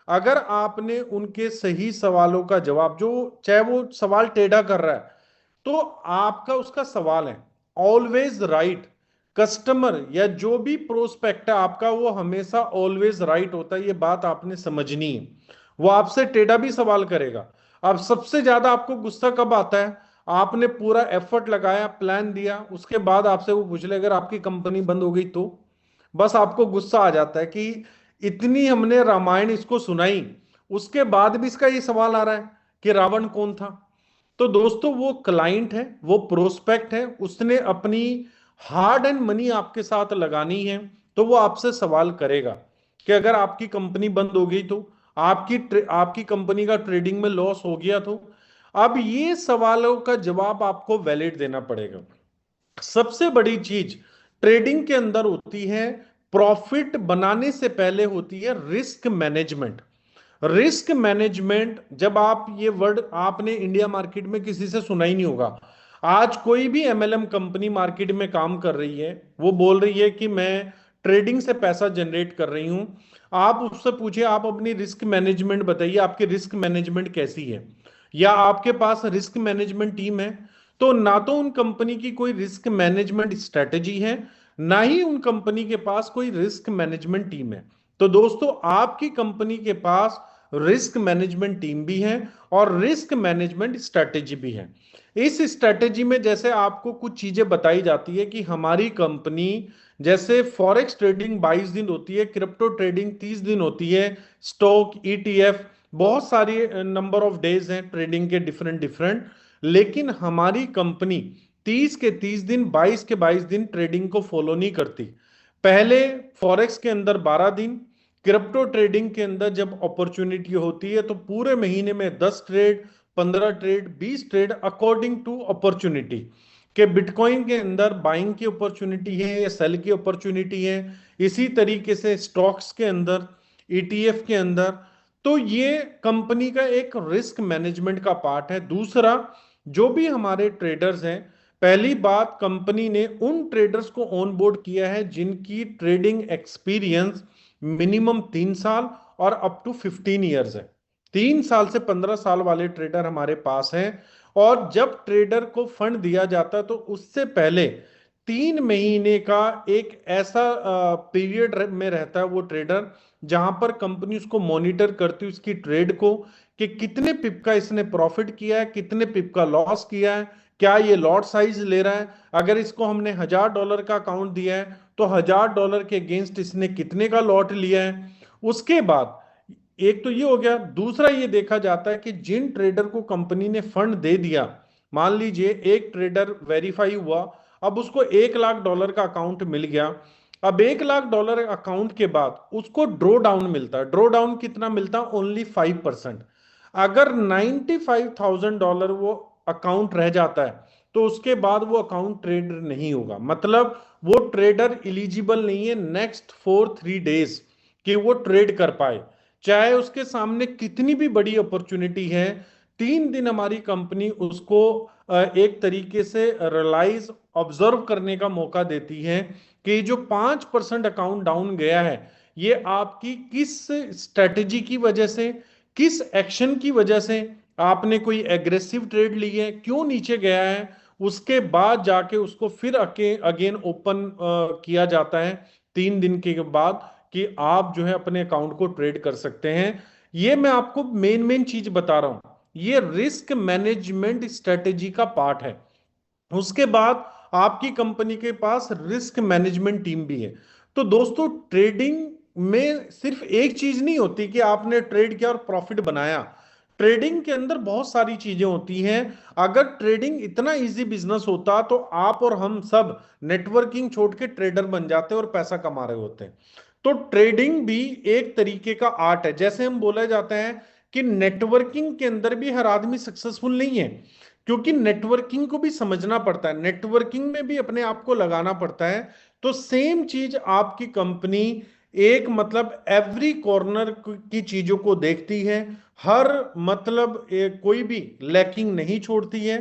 S2: अगर आपने उनके सही सवालों का जवाब, जो चाहे वो सवाल टेढ़ा कर रहा है, तो आपका उसका सवाल है ऑलवेज राइट। कस्टमर या जो भी प्रोस्पेक्ट है आपका, वो हमेशा ऑलवेज राइट होता है, ये बात आपने समझनी है। वो आपसे टेढ़ा भी सवाल करेगा। अब सबसे ज्यादा आपको गुस्सा कब आता है? आपने पूरा एफर्ट लगाया, प्लान दिया, उसके बाद आपसे वो पूछ ले अगर आपकी कंपनी बंद हो गई तो, बस आपको गुस्सा आ जाता है कि इतनी हमने रामायण इसको सुनाई, उसके बाद भी इसका ये सवाल आ रहा है कि रावण कौन था। तो दोस्तों, वो क्लाइंट है, वो प्रोस्पेक्ट है, उसने अपनी हार्ड एंड मनी आपके साथ लगानी है, तो वो आपसे सवाल करेगा कि अगर आपकी कंपनी बंद हो गई तो, आपकी कंपनी का ट्रेडिंग में लॉस हो गया तो। अब ये सवालों का जवाब आपको वैलिड देना पड़ेगा। सबसे बड़ी चीज ट्रेडिंग के अंदर होती है, प्रॉफिट बनाने से पहले होती है रिस्क मैनेजमेंट। रिस्क मैनेजमेंट, जब आप ये वर्ड आपने इंडिया मार्केट में किसी से सुना ही नहीं होगा। आज कोई भी एमएलएम कंपनी मार्केट में काम कर रही है, वो बोल रही है कि मैं ट्रेडिंग से पैसा जनरेट कर रही हूं। आप उससे पूछिए, आप अपनी रिस्क मैनेजमेंट बताइए, आपकी रिस्क मैनेजमेंट कैसी है, या आपके पास रिस्क मैनेजमेंट टीम है? तो ना तो उन कंपनी की कोई रिस्क मैनेजमेंट स्ट्रेटेजी है, ना ही उन कंपनी के पास कोई रिस्क मैनेजमेंट टीम है। तो दोस्तों, आपकी कंपनी के पास रिस्क मैनेजमेंट टीम भी है और रिस्क मैनेजमेंट स्ट्रेटेजी भी है। इस स्ट्रेटेजी में जैसे आपको कुछ चीजें बताई जाती है कि हमारी कंपनी, जैसे फॉरेक्स ट्रेडिंग 22 दिन होती है, क्रिप्टो ट्रेडिंग 30 दिन होती है, स्टॉक, ईटीएफ, बहुत सारी नंबर ऑफ डेज हैं ट्रेडिंग के, डिफरेंट डिफरेंट। लेकिन हमारी कंपनी 30 के 30 दिन, 22 के 22 दिन ट्रेडिंग को फॉलो नहीं करती। पहले फॉरेक्स के अंदर 12 दिन, क्रिप्टो ट्रेडिंग के अंदर जब अपॉर्चुनिटी होती है तो पूरे महीने में 10 trade, 15 trade, 20 trade, according to opportunity. के बिटकॉइन के अंदर बाइंग की अपॉर्चुनिटी है या सेल की अपॉर्चुनिटी है, इसी तरीके से स्टॉक्स के अंदर, ईटीएफ के अंदर। तो ये कंपनी का एक रिस्क मैनेजमेंट का पार्ट है। दूसरा, जो भी हमारे ट्रेडर्स हैं, पहली बात, कंपनी ने उन ट्रेडर्स को ऑन बोर्ड किया है जिनकी ट्रेडिंग एक्सपीरियंस मिनिमम 3 साल और अप टू 15 ईयर्स है। 3 साल से 15 साल वाले ट्रेडर हमारे पास हैं। और जब ट्रेडर को फंड दिया जाता है तो उससे पहले 3 महीने का एक ऐसा पीरियड में रहता है वो ट्रेडर, जहां पर कंपनी उसको मॉनिटर करती है, उसकी ट्रेड को, कि कितने पिप का इसने प्रॉफिट किया है, कितने पिप का लॉस किया है, क्या ये लॉट साइज ले रहा है। अगर इसको हमने $1000 का अकाउंट दिया है तो $1000 के अगेंस्ट इसने कितने का लॉट लिया है। उसके बाद एक तो ये हो गया। दूसरा ये देखा जाता है कि जिन ट्रेडर को कंपनी ने फंड दे दिया, मान लीजिए एक ट्रेडर वेरीफाई हुआ, अब उसको $1 लाख का अकाउंट मिल गया। अब $1 लाख अकाउंट के बाद उसको ड्रॉ डाउन मिलता है। ड्रॉ डाउन कितना मिलता है? ओनली 5%। अगर $95,000 वो अकाउंट रह जाता है तो उसके बाद वो अकाउंट ट्रेड नहीं होगा, मतलब वो ट्रेडर इलिजिबल नहीं है नेक्स्ट फॉर 3 डेज कि वो ट्रेड कर पाए, चाहे उसके सामने कितनी भी बड़ी अपॉर्चुनिटी है। 3 दिन हमारी कंपनी उसको एक तरीके से रियलाइज, ऑब्जर्व करने का मौका देती है कि जो 5% अकाउंट डाउन गया है, ये आपकी किस स्ट्रेटेजी की वजह से, किस एक्शन की वजह से, आपने कोई एग्रेसिव ट्रेड ली है, क्यों नीचे गया है। उसके बाद जाके उसको फिर अगेन ओपन किया जाता है 3 दिन के बाद, कि आप जो है अपने अकाउंट को ट्रेड कर सकते हैं। ये मैं आपको मेन मेन चीज बता रहा हूं, ये रिस्क मैनेजमेंट स्ट्रेटेजी का पार्ट है। उसके बाद आपकी कंपनी के पास रिस्क मैनेजमेंट टीम भी है। तो दोस्तों, ट्रेडिंग में सिर्फ एक चीज नहीं होती कि आपने ट्रेड किया और प्रॉफिट बनाया। ट्रेडिंग के अंदर बहुत सारी चीजें होती हैं। अगर ट्रेडिंग इतना इजी बिजनेस होता तो आप और हम सब नेटवर्किंग छोड़ के ट्रेडर बन जाते और पैसा कमा रहे होते। तो ट्रेडिंग भी एक तरीके का आर्ट है। जैसे हम बोला जाता है कि नेटवर्किंग के अंदर भी हर आदमी सक्सेसफुल नहीं है, क्योंकि नेटवर्किंग को भी समझना पड़ता है, नेटवर्किंग में भी अपने आप को लगाना पड़ता है। तो सेम चीज आपकी कंपनी एक, मतलब एवरी कॉर्नर की चीजों को देखती है, हर मतलब कोई भी लैकिंग नहीं छोड़ती है।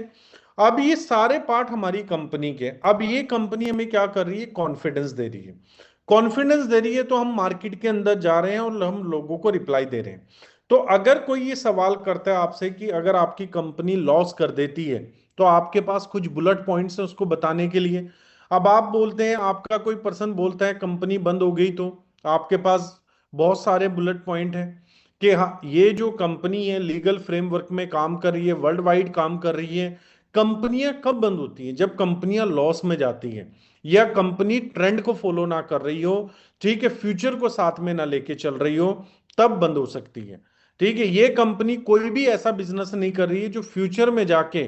S2: अब ये सारे पार्ट हमारी कंपनी के, अब ये कंपनी हमें क्या कर रही है? कॉन्फिडेंस दे रही है। कॉन्फिडेंस दे रही है तो हम मार्केट के अंदर जा रहे हैं और हम लोगों को रिप्लाई दे रहे हैं। तो अगर कोई ये सवाल करता है आपसे कि अगर आपकी कंपनी लॉस कर देती है तो आपके पास कुछ बुलेट पॉइंट्स हैं उसको बताने के लिए। अब आप बोलते हैं, आपका कोई पर्सन बोलता है कंपनी बंद हो गई, तो आपके पास बहुत सारे बुलेट पॉइंट हैं कि हाँ, ये जो कंपनी है लीगल फ्रेमवर्क में काम कर रही है, वर्ल्ड वाइड काम कर रही है। कंपनियां कब बंद होती हैं? जब कंपनियां लॉस में जाती हैं या कंपनी ट्रेंड को फॉलो ना कर रही हो, ठीक है, फ्यूचर को साथ में ना लेके चल रही हो, तब बंद हो सकती है। ठीक है, ये कंपनी कोई भी ऐसा बिजनेस नहीं कर रही है जो फ्यूचर में जाके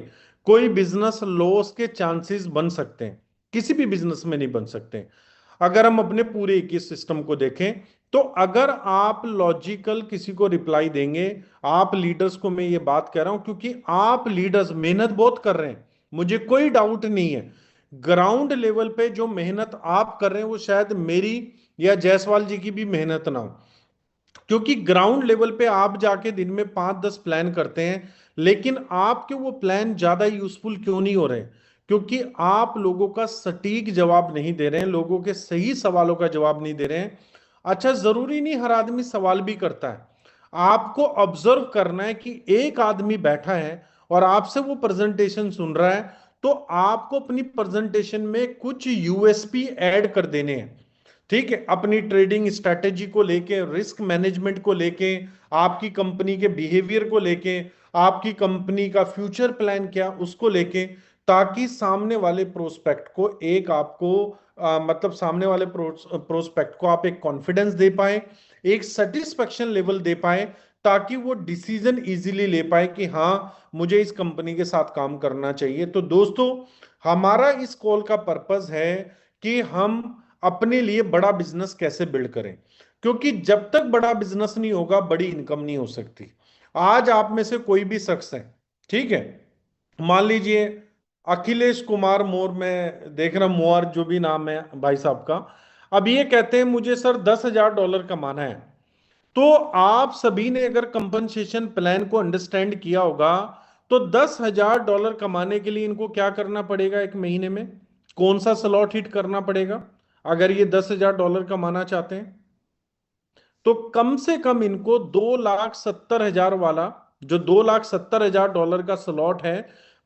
S2: कोई बिजनेस लॉस के चांसेस बन सकते हैं, किसी भी बिजनेस में नहीं बन सकते। अगर हम अपने पूरे इक्विटी सिस्टम को देखें, तो अगर आप लॉजिकल किसी को रिप्लाई देंगे, आप लीडर्स को मैं ये बात कह रहा हूं क्योंकि आप लीडर्स मेहनत बहुत कर रहे हैं, मुझे कोई डाउट नहीं है। ग्राउंड लेवल पे जो मेहनत आप कर रहे हैं वो शायद मेरी या जायसवाल जी की भी मेहनत ना हो, क्योंकि ग्राउंड लेवल पे आप जाके दिन में 5-10 प्लान करते हैं, लेकिन आपके वो प्लान ज्यादा यूजफुल क्यों नहीं हो रहे? क्योंकि आप लोगों का सटीक जवाब नहीं दे रहे हैं, लोगों के सही सवालों का जवाब नहीं दे रहे हैं। अच्छा, जरूरी नहीं हर आदमी सवाल भी करता है। आपको ऑब्जर्व करना है कि एक आदमी बैठा है और आपसे वो प्रेजेंटेशन सुन रहा है, तो आपको अपनी प्रेजेंटेशन में कुछ यूएसपी ऐड कर देने हैं। ठीक है, अपनी ट्रेडिंग स्ट्रैटेजी को लेके, रिस्क मैनेजमेंट को लेके, आपकी कंपनी के बिहेवियर को लेके, आपकी कंपनी का फ्यूचर प्लान क्या उसको लेके, ताकि सामने वाले प्रोस्पेक्ट को एक आपको मतलब सामने वाले प्रोस्पेक्ट को आप एक कॉन्फिडेंस दे पाए, एक सेटिस्फेक्शन लेवल दे पाए, ताकि वो डिसीजन इजीली ले पाए कि हाँ मुझे इस कंपनी के साथ काम करना चाहिए। तो दोस्तों, हमारा इस कॉल का पर्पस है कि हम अपने लिए बड़ा बिजनेस कैसे बिल्ड करें, क्योंकि जब तक बड़ा बिजनेस नहीं होगा बड़ी इनकम नहीं हो सकती। आज आप में से कोई भी शख्स है, ठीक है, मान लीजिए अखिलेश कुमार मोर, मैं देख रहा मोर जो भी नाम है भाई साहब का, अब ये कहते हैं मुझे सर $10,000 कमाना है। तो आप सभी ने अगर कंपनसेशन प्लान को अंडरस्टैंड किया होगा, तो $10,000 कमाने के लिए इनको क्या करना पड़ेगा एक महीने में, कौन सा स्लॉट हिट करना पड़ेगा अगर ये $10,000 कमाना चाहते हैं। तो कम से कम इनको 2,70,000 वाला, जो $2,70,000 का स्लॉट है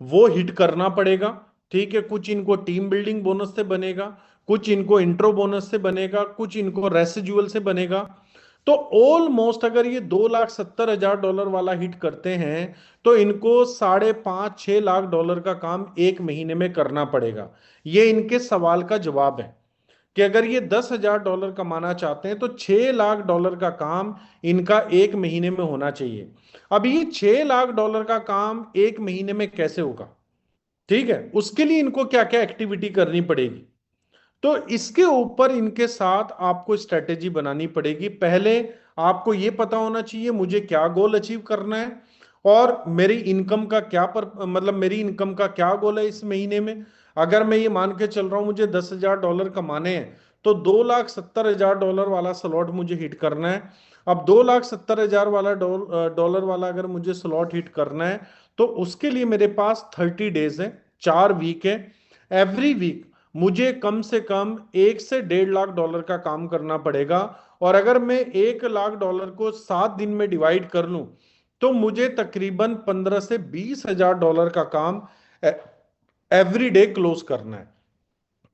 S2: वो हिट करना पड़ेगा। ठीक है, कुछ इनको टीम बिल्डिंग बोनस से बनेगा, कुछ इनको इंट्रो बोनस से बनेगा, कुछ इनको रेसिजुअल से बनेगा। तो ऑलमोस्ट अगर ये $2,70,000 वाला हिट करते हैं, तो इनको 5.5-6 लाख डॉलर का काम एक महीने में करना पड़ेगा। ये इनके सवाल का जवाब है कि अगर ये $10,000 कमाना चाहते हैं तो $6 लाख का काम इनका एक महीने में होना चाहिए। अब ये $6 लाख का काम एक महीने में कैसे होगा, ठीक है, उसके लिए इनको क्या क्या एक्टिविटी करनी पड़ेगी। तो इसके ऊपर इनके साथ आपको स्ट्रेटेजी बनानी पड़ेगी। पहले आपको यह पता होना चाहिए मुझे क्या गोल अचीव करना है, और मेरी इनकम का क्या मतलब मेरी इनकम का क्या गोल है इस महीने में। अगर मैं ये मान के चल रहा हूं मुझे $10,000 कमाने हैं, तो $2,70,000 वाला स्लॉट मुझे हिट करना है। अब $2,70,000 वाला डॉलर वाला अगर मुझे स्लॉट हिट करना है, तो उसके लिए मेरे पास 30 डेज है, 4 वीक है। एवरी वीक मुझे कम से कम 1 से 1.5 लाख डॉलर का काम करना पड़ेगा। और अगर मैं $1 लाख को 7 दिन में डिवाइड कर लूं, तो मुझे तकरीबन 15 से 20 हजार डॉलर का काम एवरी डे क्लोज करना है।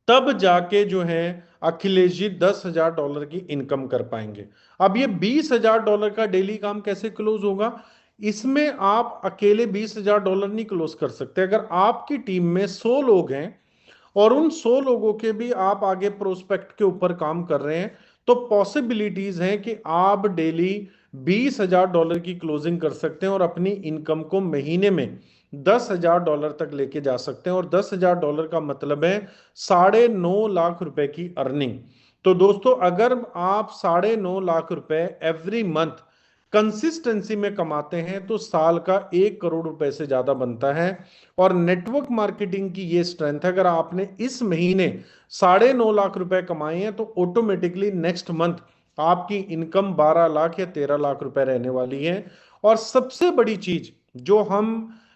S2: तब जाके जो है अखिलेश जी $10,000 की इनकम कर पाएंगे। अब ये $20,000 का डेली काम कैसे क्लोज होगा, इसमें आप अकेले $20,000 नहीं क्लोज कर सकते। अगर आपकी टीम में 100 लोग हैं और उन 100 लोगों के भी आप आगे प्रोस्पेक्ट के ऊपर काम कर रहे हैं, तो पॉसिबिलिटीज हैं कि आप डेली $20,000 की क्लोजिंग कर सकते हैं और अपनी इनकम को महीने में $10,000 तक लेके जा सकते हैं। और $10,000 का मतलब है 9.5 लाख रुपए की अर्निंग। तो दोस्तों, अगर आप 9.5 लाख रुपए एवरी मंथ कंसिस्टेंसी में कमाते हैं, तो साल का 1 करोड़ रुपए से ज्यादा बनता है। और नेटवर्क मार्केटिंग की ये स्ट्रेंथ है, अगर आपने इस महीने 9.5 लाख रुपए कमाए हैं, तो ऑटोमेटिकली नेक्स्ट मंथ आपकी इनकम 12 लाख या 13 लाख रुपए रहने वाली है। और सबसे बड़ी चीज जो हम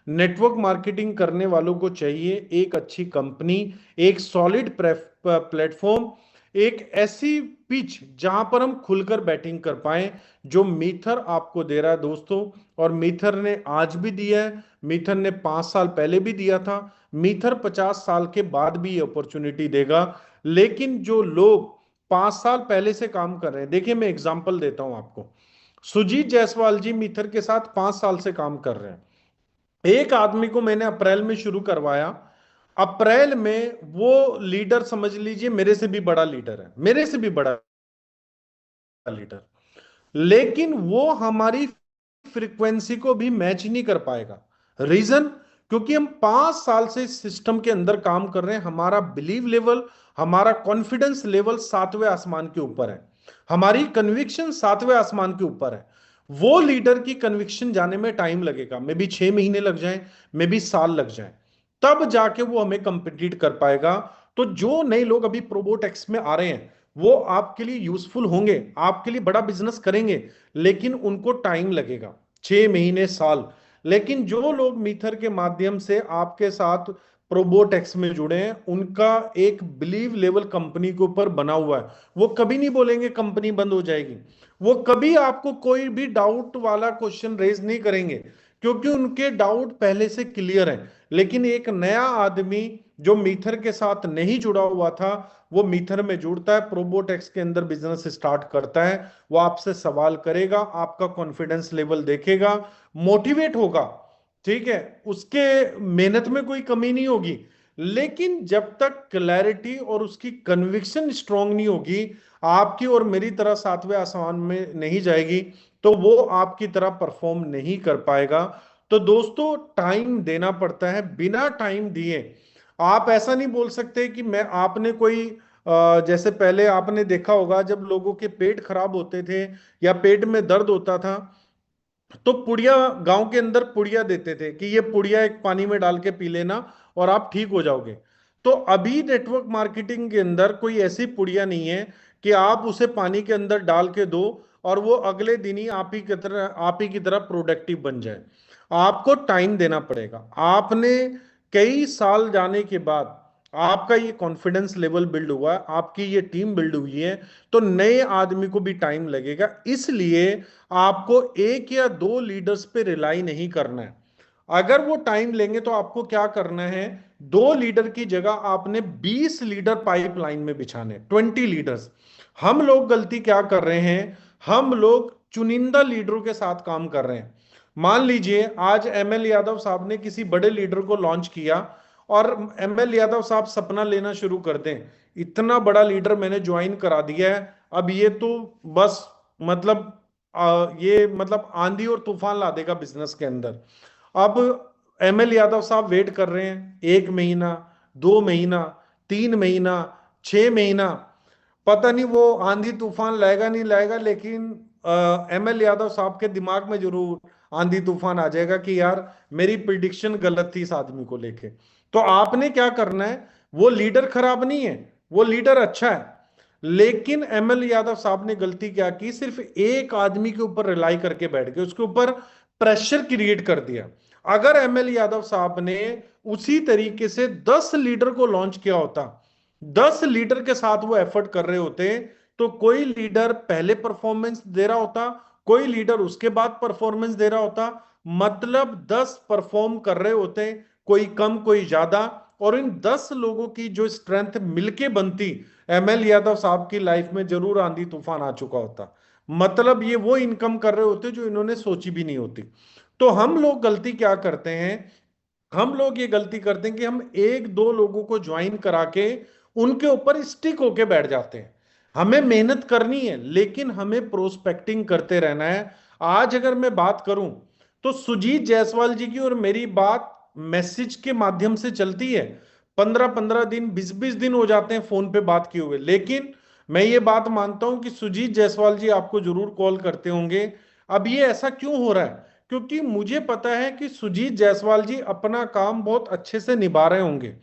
S2: नेटवर्क मार्केटिंग करने वालों को चाहिए, एक अच्छी कंपनी, एक सॉलिड प्लेटफॉर्म, एक ऐसी पिच जहां पर हम खुलकर बैटिंग कर पाए, जो मीथर आपको दे रहा है दोस्तों। और मीथर ने आज भी दिया है, मीथर ने 5 साल पहले भी दिया था, मीथर 50 साल के बाद भी ये अपॉर्चुनिटी देगा। लेकिन जो लोग 5 साल पहले से काम कर रहे हैं, देखिए मैं एग्जांपल देता हूं आपको। सुजीत जायसवाल जी मीथर के साथ 5 साल से काम कर रहे हैं। एक आदमी को मैंने अप्रैल में शुरू करवाया, अप्रैल में वो लीडर समझ लीजिए मेरे से भी बड़ा लीडर है, मेरे से भी बड़ा लीडर, लेकिन वो हमारी फ्रीक्वेंसी को भी मैच नहीं कर पाएगा। रीजन, क्योंकि हम 5 साल से इस सिस्टम के अंदर काम कर रहे हैं। हमारा बिलीव लेवल, हमारा कॉन्फिडेंस लेवल 7वें आसमान के ऊपर है, हमारी कन्विक्शन 7वें आसमान के ऊपर है। वो लीडर की कन्विक्शन जाने में टाइम लगेगा, मे बी 6 महीने लग जाए, मे बी साल लग जाए, तब जाके वो हमें कंपीट कर पाएगा। तो जो नए लोग अभी प्रोबोटेक्स में आ रहे हैं, वो आपके लिए यूजफुल होंगे, आपके लिए बड़ा बिजनेस करेंगे, लेकिन उनको टाइम लगेगा, 6 महीने, साल। लेकिन जो लोग मीथर के माध्यम से आपके साथ प्रोबोटेक्स में जुड़े हैं, उनका एक बिलीव लेवल कंपनी के ऊपर बना हुआ है। वो कभी नहीं बोलेंगे कंपनी बंद हो जाएगी, वो कभी आपको कोई भी डाउट वाला क्वेश्चन रेज नहीं करेंगे, क्योंकि उनके डाउट पहले से क्लियर है। लेकिन एक नया आदमी जो मीथर के साथ नहीं जुड़ा हुआ था, वो मीथर में जुड़ता है, प्रोबोटेक्स के अंदर बिजनेस स्टार्ट करता है। वो आपसे सवाल करेगा, आपका कॉन्फिडेंस लेवल देखेगा, मोटिवेट होगा, ठीक है, उसके मेहनत में कोई कमी नहीं होगी। लेकिन जब तक क्लैरिटी और उसकी कन्विक्शन स्ट्रांग नहीं होगी, आपकी और मेरी तरह सातवें आसमान में नहीं जाएगी, तो वो आपकी तरह परफॉर्म नहीं कर पाएगा। तो दोस्तों, टाइम देना पड़ता है। बिना टाइम दिए आप ऐसा नहीं बोल सकते कि मैं आपने कोई जैसे पहले आपने देखा होगा, जब लोगों के पेट खराब होते थे या पेट में दर्द होता था, तो पुड़िया, गांव के अंदर पुड़िया देते थे कि ये पुड़िया एक पानी में डाल के पी लेना और आप ठीक हो जाओगे। तो अभी नेटवर्क मार्केटिंग के अंदर कोई ऐसी पुड़िया नहीं है कि आप उसे पानी के अंदर डाल के दो और वो अगले दिन ही आप ही की तरह प्रोडक्टिव बन जाए। आपको टाइम देना पड़ेगा। आपने कई साल जाने के बाद आपका ये कॉन्फिडेंस लेवल बिल्ड हुआ है, आपकी ये टीम बिल्ड हुई है, तो नए आदमी को भी टाइम लगेगा। इसलिए आपको एक या दो लीडर्स पे रिलाई नहीं करना है। अगर वो टाइम लेंगे तो आपको क्या करना है, दो लीडर की जगह आपने 20 लीडर पाइपलाइन में बिछाने, 20 लीडर्स। हम लोग गलती क्या कर रहे हैं, हम लोग चुनिंदा लीडरों के साथ काम कर रहे हैं। मान लीजिए आज एमएल यादव साहब ने किसी बड़े लीडर को लॉन्च किया और एमएल यादव साहब सपना लेना शुरू कर दें, इतना बड़ा लीडर मैंने ज्वाइन करा दिया है, अब ये तो बस मतलब ये मतलब आंधी और तूफान ला देगा बिजनेस के अंदर। अब एमएल यादव साहब वेट कर रहे हैं 1 महीना, 2 महीना, 3 महीना, 6 महीना, पता नहीं वो आंधी तूफान लाएगा नहीं लाएगा, लेकिन एमएल यादव साहब के दिमाग में जरूर आंधी तूफान आ जाएगा कि यार मेरी प्रिडिक्शन गलत थी इस आदमी को लेके। तो आपने क्या करना है, वो लीडर खराब नहीं है, वो लीडर अच्छा है, लेकिन एमएल यादव साहब ने गलती क्या की, सिर्फ एक आदमी के ऊपर रिलाई करके बैठ गए, उसके ऊपर प्रेशर क्रिएट कर दिया। अगर एमएल यादव साहब ने उसी तरीके से 10 लीडर को लॉन्च किया होता, 10 लीडर के साथ वो एफर्ट कर रहे होते, तो कोई लीडर पहले परफॉर्मेंस दे रहा होता, कोई लीडर उसके बाद परफॉर्मेंस दे रहा होता, मतलब 10 परफॉर्म कर रहे होते, कोई कम कोई ज्यादा, और इन 10 लोगों की जो स्ट्रेंथ मिलके बनती, एमएल यादव साहब की लाइफ में जरूर आंधी तूफान आ चुका होता। मतलब ये वो इनकम कर रहे होते जो इन्होंने सोची भी नहीं होती। तो हम लोग गलती क्या करते हैं, हम लोग ये गलती करते हैं कि हम एक दो लोगों को ज्वाइन करा के उनके ऊपर स्टिक होके बैठ जाते हैं। हमें मेहनत करनी है, लेकिन हमें प्रोस्पेक्टिंग करते रहना है। आज अगर मैं बात करूं, तो सुजीत जायसवाल जी की और मेरी बात मैसेज के माध्यम से चलती है, 15-15 दिन, 20-20 दिन हो जाते हैं फोन पे बात किए हुए। लेकिन मैं ये बात मानता हूं कि सुजीत जायसवाल जी आपको जरूर कॉल करते होंगे। अब ये ऐसा क्यों हो रहा है, क्योंकि मुझे पता है कि सुजीत जायसवाल जी अपना काम बहुत अच्छे से निभा रहे होंगे,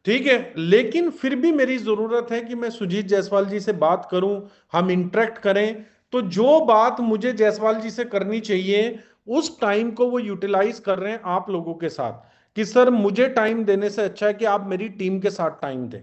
S2: ठीक है, लेकिन फिर भी मेरी जरूरत है कि मैं सुजीत जायसवाल जी से बात करूं, हम इंटरेक्ट करें। तो जो बात मुझे जायसवाल जी से करनी चाहिए, उस टाइम को वो यूटिलाइज कर रहे हैं आप लोगों के साथ, कि सर मुझे टाइम देने से अच्छा है कि आप मेरी टीम के साथ टाइम दें।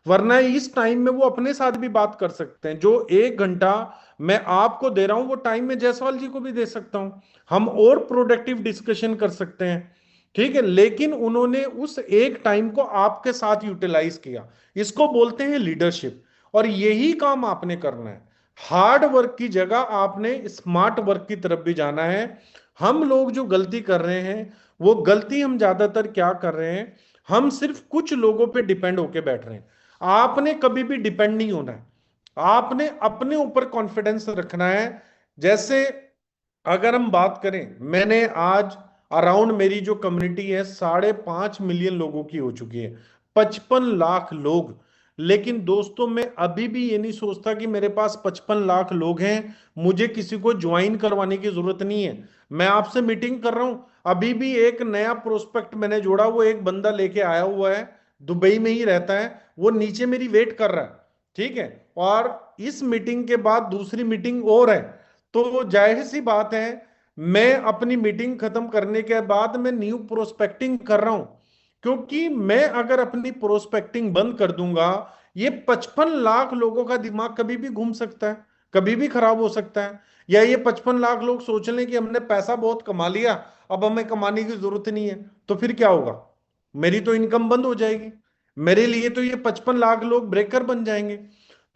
S2: वरना इस टाइम में वो अपने साथ भी बात कर सकते हैं। जो 1 घंटा मैं आपको दे रहा हूं, वो टाइम मैं जायसवाल जी को भी दे सकता हूं, हम और प्रोडक्टिव डिस्कशन कर सकते हैं, ठीक है। लेकिन उन्होंने उस एक टाइम को आपके साथ यूटिलाइज किया, इसको बोलते हैं लीडरशिप। और यही काम आपने करना है। हार्ड वर्क की जगह आपने स्मार्ट वर्क की तरफ भी जाना है। हम लोग जो गलती कर रहे हैं, वो गलती हम ज्यादातर क्या कर रहे हैं, हम सिर्फ कुछ लोगों पे डिपेंड होके बैठ रहे हैं। आपने कभी भी डिपेंड नहीं होना है, आपने अपने ऊपर कॉन्फिडेंस रखना है। जैसे अगर हम बात करें, मैंने आज अराउंड मेरी जो कम्युनिटी है 5.5 मिलियन लोगों की हो चुकी है, 55 लाख लोग। लेकिन दोस्तों, मैं अभी भी ये नहीं सोचता कि मेरे पास 55 लाख लोग हैं, मुझे किसी को ज्वाइन करवाने की जरूरत नहीं है। मैं आपसे मीटिंग कर रहा हूं, अभी भी एक नया प्रोस्पेक्ट मैंने जोड़ा, वो एक बंदा लेके आया हुआ है, दुबई में ही रहता है, वो नीचे मेरी वेट कर रहा है, ठीक है। और इस मीटिंग के बाद दूसरी मीटिंग और है, तो जाहिर सी बात है, मैं अपनी मीटिंग खत्म करने के बाद मैं न्यू प्रोस्पेक्टिंग कर रहा हूं। क्योंकि मैं अगर अपनी प्रोस्पेक्टिंग बंद कर दूंगा, ये 55 लाख लोगों का दिमाग कभी भी घूम सकता है, कभी भी खराब हो सकता है। या ये 55 लाख लोग सोच लें कि हमने पैसा बहुत कमा लिया, अब हमें कमाने की जरूरत नहीं है, तो फिर क्या होगा? मेरी तो इनकम बंद हो जाएगी। मेरे लिए तो ये 55 लाख लोग ब्रेकर बन जाएंगे।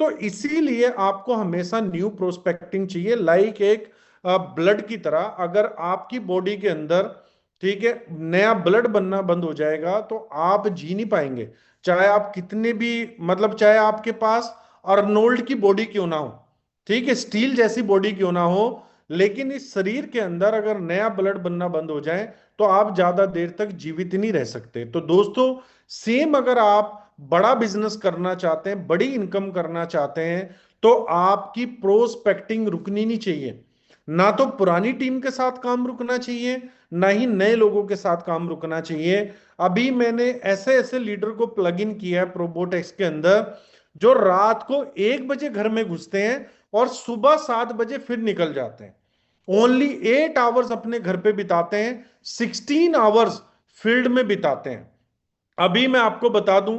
S2: तो इसीलिए आपको हमेशा न्यू प्रोस्पेक्टिंग चाहिए, लाइक एक ब्लड की तरह। अगर आपकी बॉडी के अंदर, ठीक है, नया ब्लड बनना बंद हो जाएगा तो आप जी नहीं पाएंगे। चाहे आप कितने भी, मतलब चाहे आपके पास अर्नोल्ड की बॉडी क्यों ना हो, ठीक है, स्टील जैसी बॉडी क्यों ना हो, लेकिन इस शरीर के अंदर अगर नया ब्लड बनना बंद हो जाए तो आप ज्यादा देर तक जीवित नहीं रह सकते। तो दोस्तों, सेम अगर आप बड़ा बिजनेस करना चाहते हैं, बड़ी इनकम करना चाहते हैं, तो आपकी प्रोस्पेक्टिंग रुकनी नहीं चाहिए। ना तो पुरानी टीम के साथ काम रुकना चाहिए, ना ही नए लोगों के साथ काम रुकना चाहिए। अभी मैंने ऐसे ऐसे लीडर को प्लग इन किया है प्रोबोटेक्स के अंदर, जो रात को 1 बजे घर में घुसते हैं और सुबह 7 बजे फिर निकल जाते हैं। ओनली 8 आवर्स अपने घर पे बिताते हैं, 16 आवर्स फील्ड में बिताते हैं। अभी मैं आपको बता दूं,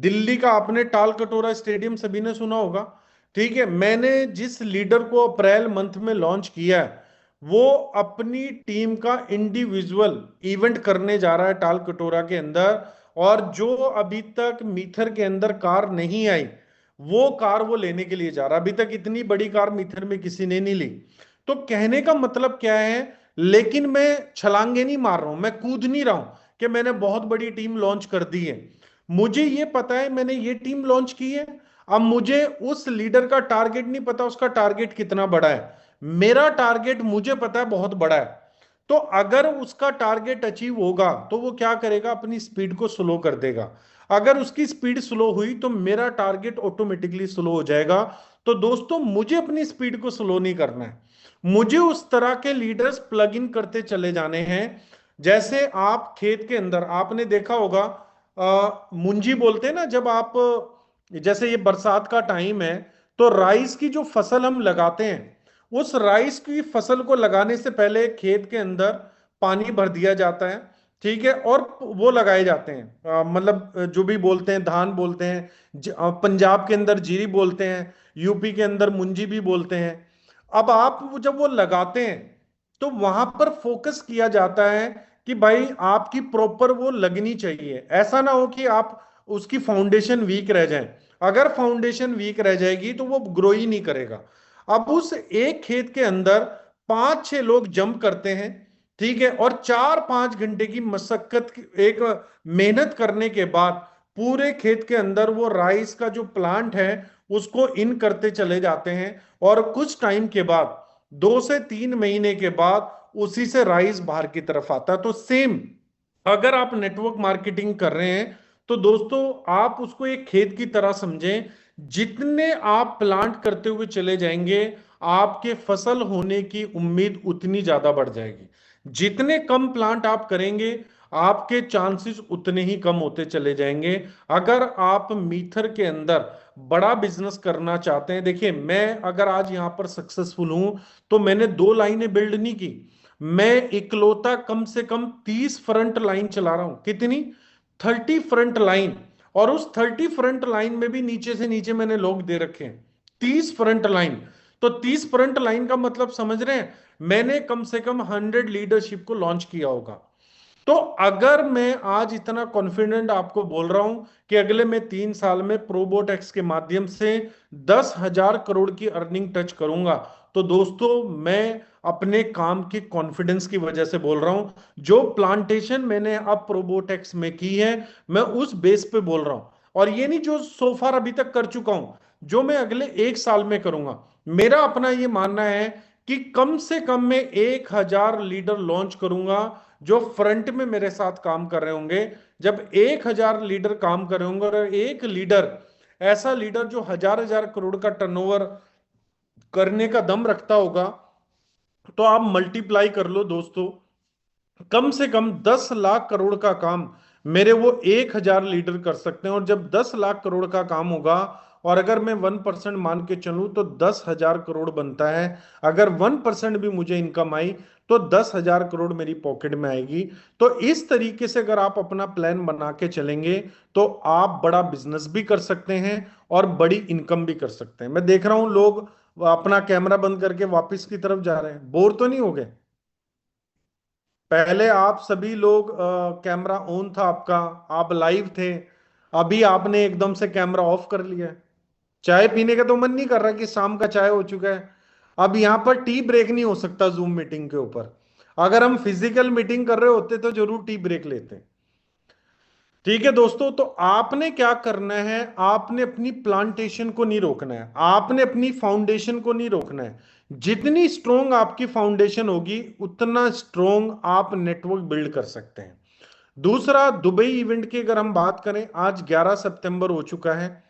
S2: दिल्ली का आपने टाल कटोरा स्टेडियम सभी ने सुना होगा, ठीक है, मैंने जिस लीडर को अप्रैल मंथ में लॉन्च किया है, वो अपनी टीम का इंडिविजुअल इवेंट करने जा रहा है टाल कटोरा के अंदर। और जो अभी तक मीथर के अंदर कार नहीं आई, वो कार वो लेने के लिए जा रहा है। अभी तक इतनी बड़ी कार मीथर में किसी ने नहीं ली। तो कहने का मतलब क्या है, लेकिन मैं छलांगे नहीं मार रहा हूं, मैं कूद नहीं रहा हूं कि मैंने बहुत बड़ी टीम लॉन्च कर दी है। मुझे ये पता है मैंने ये टीम लॉन्च की है। अब मुझे उस लीडर का टारगेट नहीं पता, उसका टारगेट कितना बड़ा है। मेरा टारगेट मुझे पता है बहुत बड़ा है। तो अगर उसका टारगेट अचीव होगा तो वो क्या करेगा, अपनी स्पीड को स्लो कर देगा। अगर उसकी स्पीड स्लो हुई तो मेरा टारगेट ऑटोमेटिकली स्लो हो जाएगा। तो दोस्तों, मुझे अपनी स्पीड को स्लो नहीं करना है, मुझे उस तरह के लीडर्स प्लग इन करते चले जाने हैं। जैसे आप खेत के अंदर आपने देखा होगा, मुंजी बोलते हैं ना, जब आप, जैसे ये बरसात का टाइम है, तो राइस की जो फसल हम लगाते हैं, उस राइस की फसल को लगाने से पहले खेत के अंदर पानी भर दिया जाता है, ठीक है, और वो लगाए जाते हैं, मतलब जो भी बोलते हैं, धान बोलते हैं, पंजाब के अंदर जीरी बोलते हैं, यूपी के अंदर मुंजी भी बोलते हैं। अब आप जब वो लगाते हैं तो वहां पर फोकस किया जाता है कि भाई आपकी प्रॉपर वो लगनी चाहिए। ऐसा ना हो कि आप उसकी फाउंडेशन वीक रह जाए। अगर फाउंडेशन वीक रह जाएगी तो वो ग्रो ही नहीं करेगा। अब उस एक खेत के अंदर 5-6 लोग जंप करते हैं, ठीक है, और 4-5 घंटे की मशक्कत, एक मेहनत करने के बाद पूरे खेत के अंदर वो राइस का जो प्लांट है उसको इन करते चले जाते हैं। और कुछ टाइम के बाद, 2 से 3 महीने के बाद, उसी से राइस बाहर की तरफ आता है। तो सेम, अगर आप नेटवर्क मार्केटिंग कर रहे हैं तो दोस्तों आप उसको एक खेत की तरह समझें। जितने आप प्लांट करते हुए चले जाएंगे, आपके फसल होने की उम्मीद उतनी ज्यादा बढ़ जाएगी। जितने कम प्लांट आप करेंगे, आपके चांसेस उतने ही कम होते चले जाएंगे। अगर आप मीथर के अंदर बड़ा बिजनेस करना चाहते हैं, देखिए, मैं अगर आज यहां पर सक्सेसफुल हूं तो मैंने 2 लाइनें बिल्ड नहीं की, मैं इकलौता कम से कम 30 फ्रंट लाइन चला रहा हूं। कितनी? 30 फ्रंट लाइन। और उस 30 फ्रंट लाइन में भी नीचे से नीचे मैंने लोग दे रखे हैं, 30 फ्रंट लाइन। तो 30 फ्रंट लाइन का मतलब समझ रहे हैं, मैंने कम से कम 100 लीडरशिप को लॉन्च किया होगा। तो अगर मैं आज इतना कॉन्फिडेंट आपको बोल रहा हूं कि अगले मैं 3 साल में प्रोबोटेक्स के माध्यम से 10,000 करोड़ की अर्निंग टच करूंगा, तो दोस्तों मैं अपने काम के कॉन्फिडेंस की वजह से बोल रहा हूं। जो प्लांटेशन मैंने अब प्रोबोटेक्स में की है, मैं उस बेस पे बोल रहा हूं। और ये नहीं जो सोफार अभी तक कर चुका हूं, जो मैं अगले 1 साल में करूंगा। मेरा अपना ये मानना है कि कम से कम मैं 1,000 लीडर लॉन्च करूंगा जो फ्रंट में मेरे साथ काम कर रहे होंगे। जब 1,000 लीडर काम कर रहे होंगे, और एक लीडर, ऐसा लीडर जो हजार हजार करोड़ का टर्नओवर करने का दम रखता होगा, तो आप मल्टीप्लाई कर लो दोस्तों, कम से कम 10 लाख करोड़ का काम मेरे वो 1,000 लीडर कर सकते हैं। और जब 10 लाख करोड़ का काम होगा, और अगर मैं 1% मान के चलूं तो 10,000 करोड़ बनता है। अगर 1% भी मुझे इनकम आई तो 10,000 करोड़ मेरी पॉकेट में आएगी। तो इस तरीके से अगर आप अपना प्लान बना के चलेंगे तो आप बड़ा बिजनेस भी कर सकते हैं और बड़ी इनकम भी कर सकते हैं। मैं देख रहा हूं लोग अपना कैमरा बंद करके वापस की तरफ जा रहे हैं, बोर तो नहीं हो गए? पहले आप सभी लोग कैमरा ऑन था आपका, आप लाइव थे, अभी आपने एकदम से कैमरा ऑफ कर लिया है। चाय पीने का तो मन नहीं कर रहा कि शाम का चाय हो चुका है। अब यहां पर टी ब्रेक नहीं हो सकता जूम मीटिंग के ऊपर। अगर हम फिजिकल मीटिंग कर रहे होते तो जरूर टी ब्रेक लेते। ठीक है दोस्तों, तो आपने क्या करना है, आपने अपनी प्लांटेशन को नहीं रोकना है, आपने अपनी फाउंडेशन को नहीं रोकना है। जितनी स्ट्रोंग आपकी फाउंडेशन होगी उतना स्ट्रोंग आप नेटवर्क बिल्ड कर सकते हैं। दूसरा, दुबई इवेंट की अगर हम बात करें, आज 11 सितंबर हो चुका है,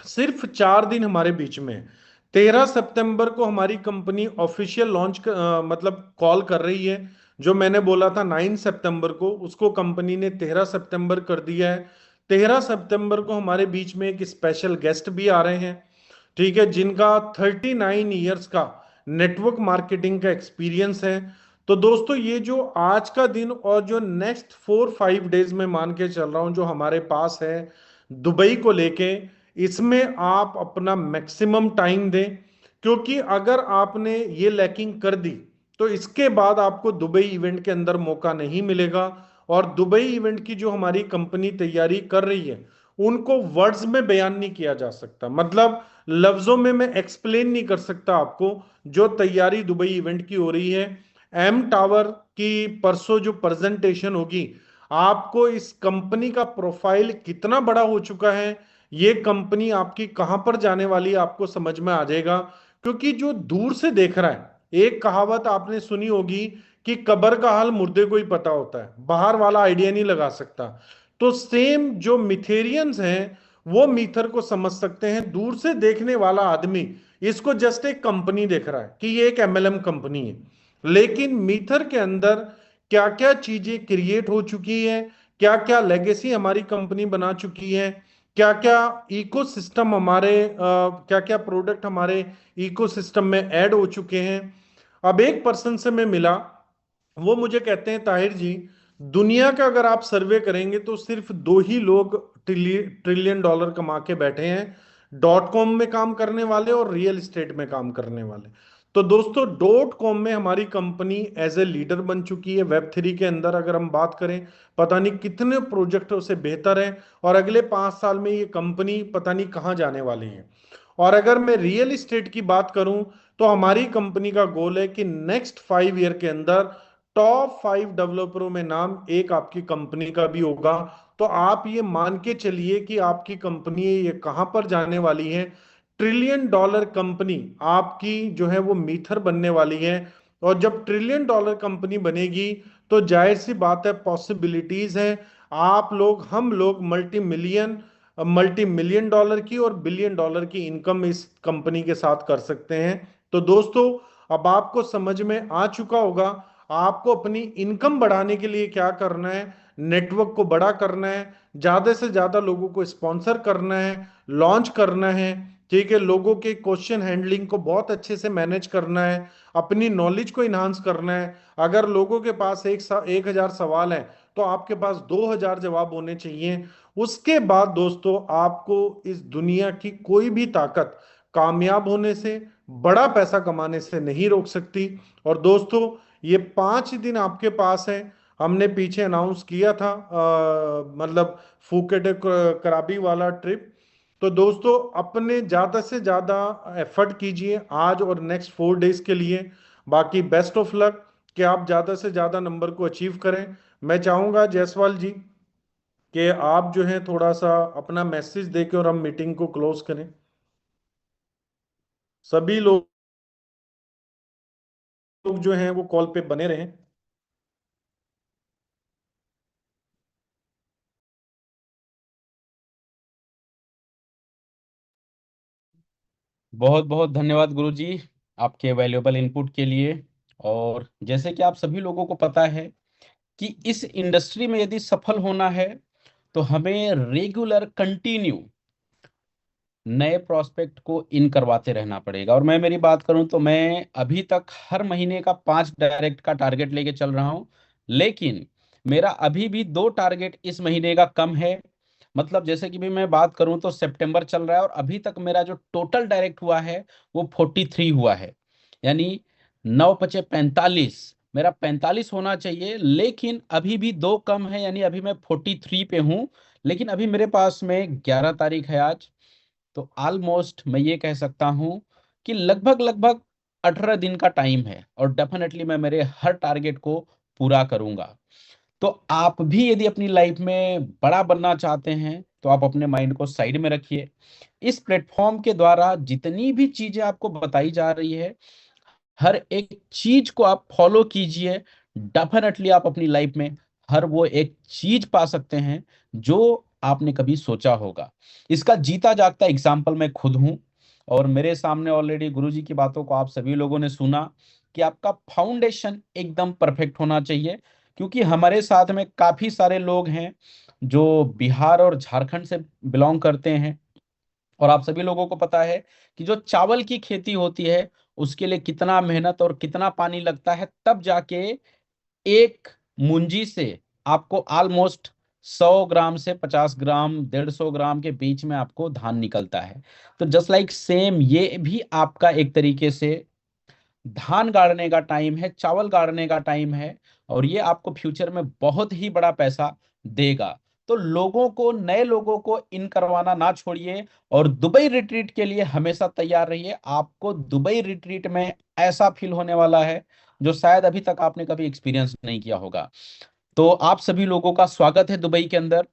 S2: सिर्फ 4 दिन हमारे बीच में है। 13 सितंबर को हमारी कंपनी ऑफिशियल लॉन्च मतलब कॉल कर रही है। जो मैंने बोला था 9 सितंबर को, उसको कंपनी ने 13 सितंबर कर दिया है। 13 सितंबर को हमारे बीच में एक स्पेशल गेस्ट भी आ रहे हैं, ठीक है, जिनका 39 ईयर्स का नेटवर्क मार्केटिंग का एक्सपीरियंस है। तो दोस्तों, ये जो आज का दिन और जो नेक्स्ट 4-5 डेज में मान के चल रहा हूं जो हमारे पास है दुबई को लेके, इसमें आप अपना मैक्सिमम टाइम दें। क्योंकि अगर आपने ये लैकिंग कर दी तो इसके बाद आपको दुबई इवेंट के अंदर मौका नहीं मिलेगा। और दुबई इवेंट की जो हमारी कंपनी तैयारी कर रही है उनको वर्ड्स में बयान नहीं किया जा सकता, मतलब लफ्जों में मैं एक्सप्लेन नहीं कर सकता आपको। जो तैयारी दुबई इवेंट की हो रही है, एम टावर की परसों जो प्रेजेंटेशन होगी, आपको इस कंपनी का प्रोफाइल कितना बड़ा हो चुका है, ये कंपनी आपकी कहां पर जाने वाली है, आपको समझ में आ जाएगा। क्योंकि जो दूर से देख रहा है, एक कहावत आपने सुनी होगी कि कब्र का हाल मुर्दे को ही पता होता है, बाहर वाला आइडिया नहीं लगा सकता। तो सेम जो मिथेरियंस हैं वो मीथर को समझ सकते हैं। दूर से देखने वाला आदमी इसको जस्ट एक कंपनी देख रहा है कि ये एक एमएलएम कंपनी है, लेकिन मीथर के अंदर क्या क्या चीजें क्रिएट हो चुकी है, क्या क्या लेगेसी हमारी कंपनी बना चुकी है, क्या क्या इकोसिस्टम हमारे क्या क्या प्रोडक्ट हमारे इकोसिस्टम में ऐड हो चुके हैं। अब एक पर्सन से मैं मिला, वो मुझे कहते हैं ताहिर जी, दुनिया का अगर आप सर्वे करेंगे तो सिर्फ दो ही लोग ट्रिलियन डॉलर कमा के बैठे हैं, डॉट कॉम में काम करने वाले और रियल एस्टेट में काम करने वाले। तो दोस्तों, डॉट कॉम में हमारी कंपनी एज ए लीडर बन चुकी है। वेब 3 के अंदर अगर हम बात करें, पता नहीं कितने प्रोजेक्टों से बेहतर है, और अगले 5 साल में ये कंपनी पता नहीं कहाँ जाने वाली है। और अगर मैं रियल एस्टेट की बात करूं तो हमारी कंपनी का गोल है कि नेक्स्ट 5 ईयर के अंदर टॉप 5 डेवलपरों में नाम एक आपकी कंपनी का भी होगा। तो आप ये मान के चलिए कि आपकी कंपनी ये कहां पर जाने वाली है, ट्रिलियन डॉलर कंपनी आपकी जो है वो मीथर बनने वाली है। और जब ट्रिलियन डॉलर कंपनी बनेगी तो जाहिर सी बात है, पॉसिबिलिटीज है, आप लोग हम लोग मल्टी मिलियन डॉलर की और बिलियन डॉलर की इनकम इस कंपनी के साथ कर सकते हैं। तो दोस्तों, अब आपको समझ में आ चुका होगा आपको अपनी इनकम बढ़ाने के लिए क्या करना है। नेटवर्क को बड़ा करना है, ज्यादा से ज्यादा लोगों को स्पॉन्सर करना है, लॉन्च करना है, ठीक है, लोगों के क्वेश्चन हैंडलिंग को बहुत अच्छे से मैनेज करना है, अपनी नॉलेज को इन्हांस करना है। अगर लोगों के पास 1,000 सवाल है तो आपके पास 2,000 जवाब होने चाहिए। उसके बाद दोस्तों, आपको इस दुनिया की कोई भी ताकत कामयाब होने से, बड़ा पैसा कमाने से नहीं रोक सकती। और दोस्तों, ये 5 दिन आपके पास है। हमने पीछे अनाउंस किया था मतलब फुकेट कराबी वाला ट्रिप। तो दोस्तों, अपने ज्यादा से ज्यादा एफर्ट कीजिए आज और नेक्स्ट 4 डेज के लिए। बाकी बेस्ट ऑफ लक कि आप ज्यादा से ज्यादा नंबर को अचीव करें। मैं चाहूंगा जायसवाल जी कि आप जो है थोड़ा सा अपना मैसेज देके और हम मीटिंग को क्लोज करें। सभी लोग जो हैं वो कॉल पे बने रहें।
S1: बहुत बहुत धन्यवाद गुरुजी, आपके वैल्यूएबल इनपुट के लिए। और जैसे कि आप सभी लोगों को पता है कि इस इंडस्ट्री में यदि सफल होना है तो हमें रेगुलर कंटिन्यू नए प्रोस्पेक्ट को इन करवाते रहना पड़ेगा। और मैं मेरी बात करूं तो मैं अभी तक हर महीने का 5 डायरेक्ट का टारगेट लेके चल रहा हूं, लेकिन मेरा अभी भी 2 टारगेट इस महीने का कम है। मतलब जैसे कि भी मैं बात करूं तो सितंबर चल रहा है और अभी तक मेरा जो टोटल डायरेक्ट हुआ है वो 43 हुआ है। यानी 9 × 5 = 45, मेरा 45 होना चाहिए, लेकिन अभी भी दो कम है, यानी अभी मैं 43 पे हूं। लेकिन अभी मेरे पास में 11 तारीख है आज। तो ऑलमोस्ट मैं ये कह सकता हूं कि लगभग लगभग 18 दिन का टाइम है, और डेफिनेटली मैं मेरे हर टारगेट को पूरा करूंगा। तो आप भी यदि अपनी लाइफ में बड़ा बनना चाहते हैं तो आप अपने माइंड को साइड में रखिए। इस प्लेटफॉर्म के द्वारा जितनी भी चीजें आपको बताई जा रही है, हर एक चीज को आप फॉलो कीजिए। डेफिनेटली आप अपनी लाइफ में हर वो एक चीज पा सकते हैं जो आपने कभी सोचा होगा। इसका जीता जागता एग्जाम्पल मैं खुद हूं। और मेरे सामने ऑलरेडी गुरुजी की बातों को आप सभी लोगों ने सुना कि आपका फाउंडेशन एकदम परफेक्ट होना चाहिए। क्योंकि हमारे साथ में काफी सारे लोग हैं जो बिहार और झारखंड से बिलोंग करते हैं। और आप सभी लोगों को पता है कि जो चावल की खेती होती है उसके लिए कितना मेहनत और कितना पानी लगता है, तब जाके एक मुंजी से आपको ऑलमोस्ट 100 ग्राम से 50 ग्राम, 150 ग्राम के बीच में आपको धान निकलता है। तो जस्ट लाइक सेम ये भी आपका एक तरीके से धान गाड़ने का टाइम है, चावल गाड़ने का टाइम है। और ये आपको फ्यूचर में बहुत ही बड़ा पैसा देगा। तो लोगों को, नए लोगों को इन करवाना ना छोड़िए, और दुबई रिट्रीट के लिए हमेशा तैयार रहिए। आपको दुबई रिट्रीट में ऐसा फील होने वाला है जो शायद अभी तक आपने कभी एक्सपीरियंस नहीं किया होगा। तो आप सभी लोगों का स्वागत है दुबई के अंदर।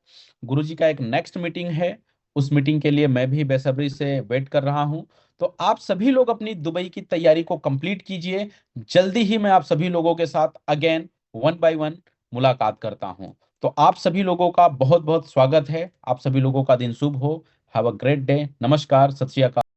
S1: गुरुजी का एक नेक्स्ट मीटिंग है, उस मीटिंग के लिए मैं भी बेसब्री से वेट कर रहा हूं। तो आप सभी लोग अपनी दुबई की तैयारी को कंप्लीट कीजिए। जल्दी ही मैं आप सभी लोगों के साथ अगेन वन बाय वन मुलाकात करता हूं। तो आप सभी लोगों का बहुत बहुत स्वागत है। आप सभी लोगों का दिन शुभ हो। Have a great day. नमस्कार, सत श्री अकाल।